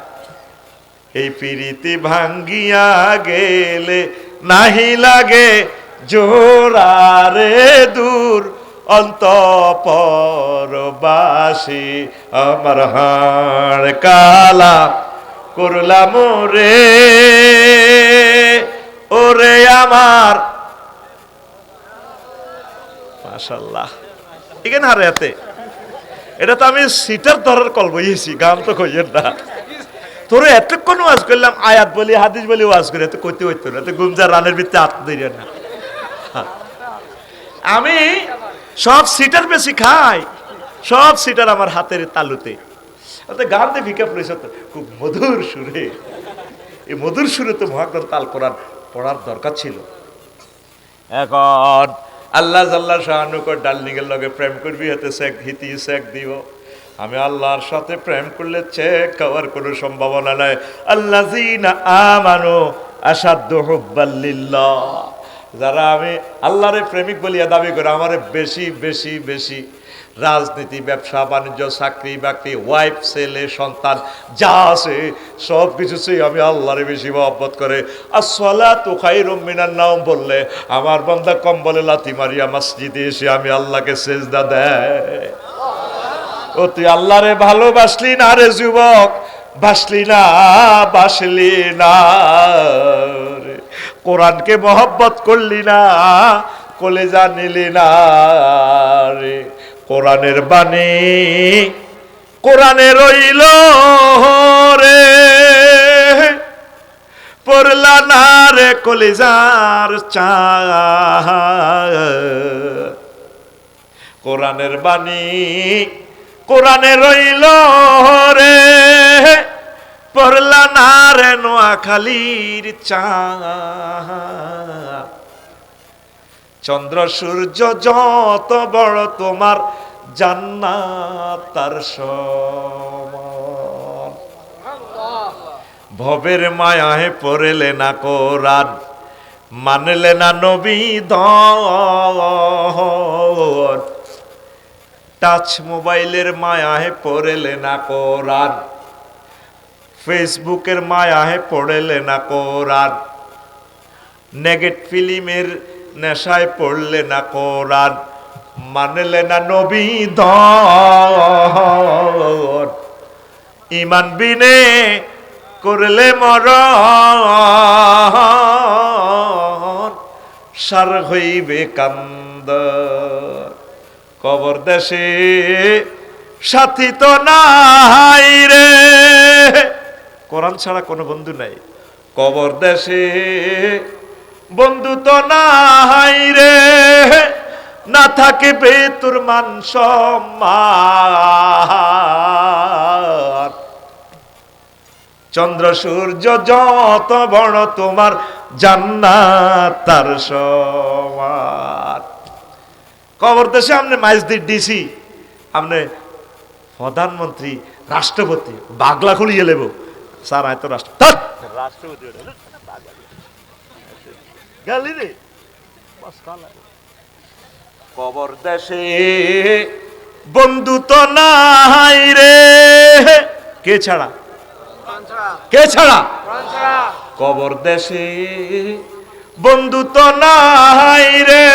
এই পিরিতে ভাঙ্গিয়া গেলে নাহি লাগে জোড়া রে দূর অন্তঃপরবাসী, আমার হাড় কালা করলাম রে, ওরে আমার। মাশাআল্লাহ, এখানে হারে হাতে এটা তো আমি সিটার ধরার কল বইয়েছি, গান তো কইয়ের না। তোরে এতক্ষণ ওয়াজ করলাম, আয়াত বলি হাদিস বলি ওয়াজ করে, এত কইতে হইতো না, এত গুমজার রানের ভিতরে আত্মধৈর্য না। আমি সব সিটার বেশি খাই, সব সিটার আমার হাতের তালুতে। গান দিয়ে ভিকা পড়েছে তো খুব মধুর সুরে, এই মধুর সুরে তো মহাগ্রন্থ আল কোরআন পড়ার দরকার ছিল। এখন আল্লাহ জাল্লা শাহানুকর ডার্লিংয়ের লগে প্রেম করবি, হাতে শেখ হিতি শেখ দিব। আমি আল্লাহর সাথে প্রেম করলে চেক খাওয়ার কোনো সম্ভাবনা নাই। আল্লাযীনা আমানু আশাদ্দু হুব্বাল লিল্লাহ, যারা আমি আল্লাহরে প্রেমিক বলিয়া দাবি করে, আমারে বেশি বেশি বেশি রাজনীতি, ব্যবসা বাণিজ্য, চাকরি বাকরি, ওয়াইফ, ছেলে সন্তান যা আছে সব কিছু চেয়ে আমি আল্লাহরে বেশি মহব্বত করে। আসসালাতু খায়রুম মিনান নাওম বললে আমার বান্দা কম্বলে লাথি মারিয়া মসজিদে এসে আমি আল্লাহকে সেজদা দেয়। ও তুই আল্লাহরে ভালোবাসলি না রে যুবক, বাসলি না, বাসলি না রে, কোরআনকে মহব্বত করলি না, কলেজা নিলি না রে। কোরআনের বাণী কোরআনে রইল রে, পড়লা না রে কলেজার চা। কোরআনের বাণী কোরআনে রইল রে, পড়লা না রে নোয়াখালীর চা। চন্দ্র সূর্য যত বড় তোমার জান্নাত তার সমান। ভবের মায়ায় পড়লে না কোরআন, মানলে না নবী দন। টাচ মোবাইলের মায়ায় পড়লে না কোরআন, ফেসবুকের মায়ায় পড়লে না কোরআন, নেগেট ফিল্মের নেশায় পড়লে না কোরআন, মানলে না নবী দন। ইমান বিনে করলে মরণ, সার হইবে কান্দ। কবর দেশে সাথী তো নাই রে, কোরআন ছাড়া কোনো বন্ধু নাই। কবর দেশে বন্ধু তো নাই রে, না থাকিবে তোর মান সম্মান। চন্দ্র সূর্য যত বড় তোমার জান্নাত তার সমান। কবর দেশে আপনি মাইজদির ডিসি, আপনি প্রধানমন্ত্রী, রাষ্ট্রপতি বাগলা খুলিয়ে লেব স্যার আয় তো রাষ্ট্রপতি গালি রে। কবর দেশে বন্ধু তো নাই রে, কে ছাড়া? কে ছাড়া? কবর দেশে বন্ধু তো নাই রে,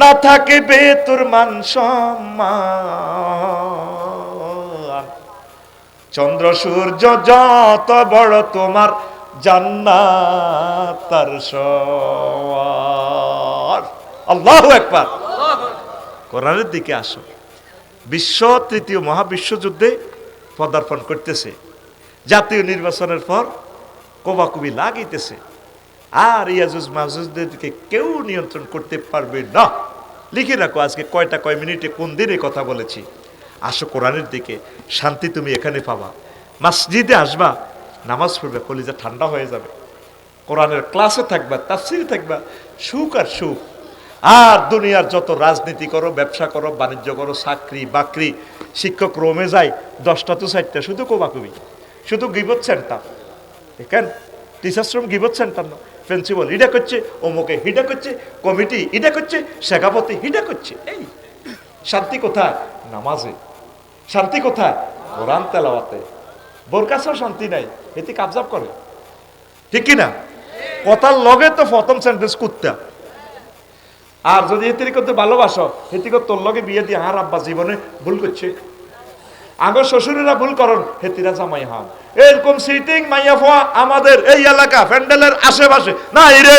না থাকিবে তোর মান সম্মান। চন্দ্র সূর্য যত বড় তোমার জান্নাত তার সমান। আল্লাহু আকবার। কোরআনের দিকে আসো। বিশ্ব তৃতীয় মহাবিশ্বযুদ্ধে পদার্পণ করতেছে, জাতীয় নির্বাচনের পর কোবাকুবি লাগিতেছে, আর ইয়াজুজ মাজুজদেরকে কেউ নিয়ন্ত্রণ করতে পারবে না। লিখে রাখো আজকে কয়টা কয় মিনিটে কোন দিনে কথা বলেছি। আসো কোরআনের দিকে, শান্তি তুমি এখানে পাবা। মসজিদে আসবা, নামাজ পড়বে, কলিজা ঠান্ডা হয়ে যাবে। কোরআনের ক্লাসে থাকবা, তাফসিরে থাকবা, সুখ আর সুখ। আর দুনিয়ার যত রাজনীতি করো, ব্যবসা করো, বাণিজ্য করো, চাকরি বাকরি, শিক্ষক রোমে যায় 10টা তো 4টা, শুধু কোবাকুবি, শুধু গিবত সেন্টার। দেখেন টিচার্স রুম গিবত সেন্টার না, প্রিন্সিপাল হিডা করছে, অমুকে হিডা করছে, কমিটি হিডা করছে, শেখাপতি হিডা করছে। এই শান্তি কোথায়? নামাজে। শান্তি কোথায়? কোরআন তেলাওয়াতে। বোর কাছেও শান্তি নাই, এতে কাবজাব করে, ঠিক কিনা? কথার লগে তো প্রথম সেন্টেন্স কুত্তা। আর যদি হেতির করতে ভালোবাসো, হেতিকে তোর লগে বিয়ে দিয়ে আর আব্বা জীবনে ভুল করছে, আগর শ্বশুরেরা ভুল করন, হেতিরা জামাই হাম। এরকম সিটিং মাইয়া ফোয়া আমাদের এই এলাকা প্যান্ডেলের আশেপাশে না রে,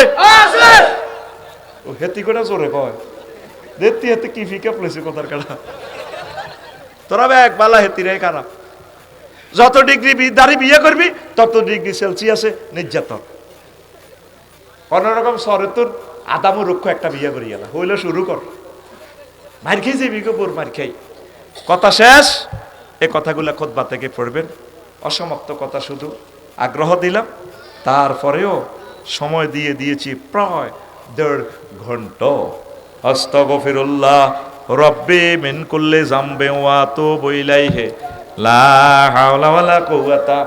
ও হেতি করে জোরে কয় দেখতি হেতে কি ফিকে পড়েছে কথার কাটা। তোরা এক বালা হেতিরে খারাপ। যত ডিগ্রি দাঁড়ি বিয়ে করবি তত ডিগ্রি সেলসিয়াসে নির্যাতন। কোনরকম সরে তোর আদামু রুক্ষ একটা বিয়ে করি গেল, হইলে শুরু কর, মার খেয়ে যাবি গো, বোর মার খাই। কথা শেষ। এ কথাগুলা খুতবা থেকে পড়বেন, অসমাপ্ত কথা শুধু আগ্রহ দিলাম। তারপরেও সময় দিয়ে দিয়েছি প্রায় 1.5 ঘন্টা। আস্তাগফিরুল্লাহ রব্বি মিন কুল্লি যামবি ওয়া আতুবু ইলাইহি লা হাওলা ওয়ালা কুওয়াতা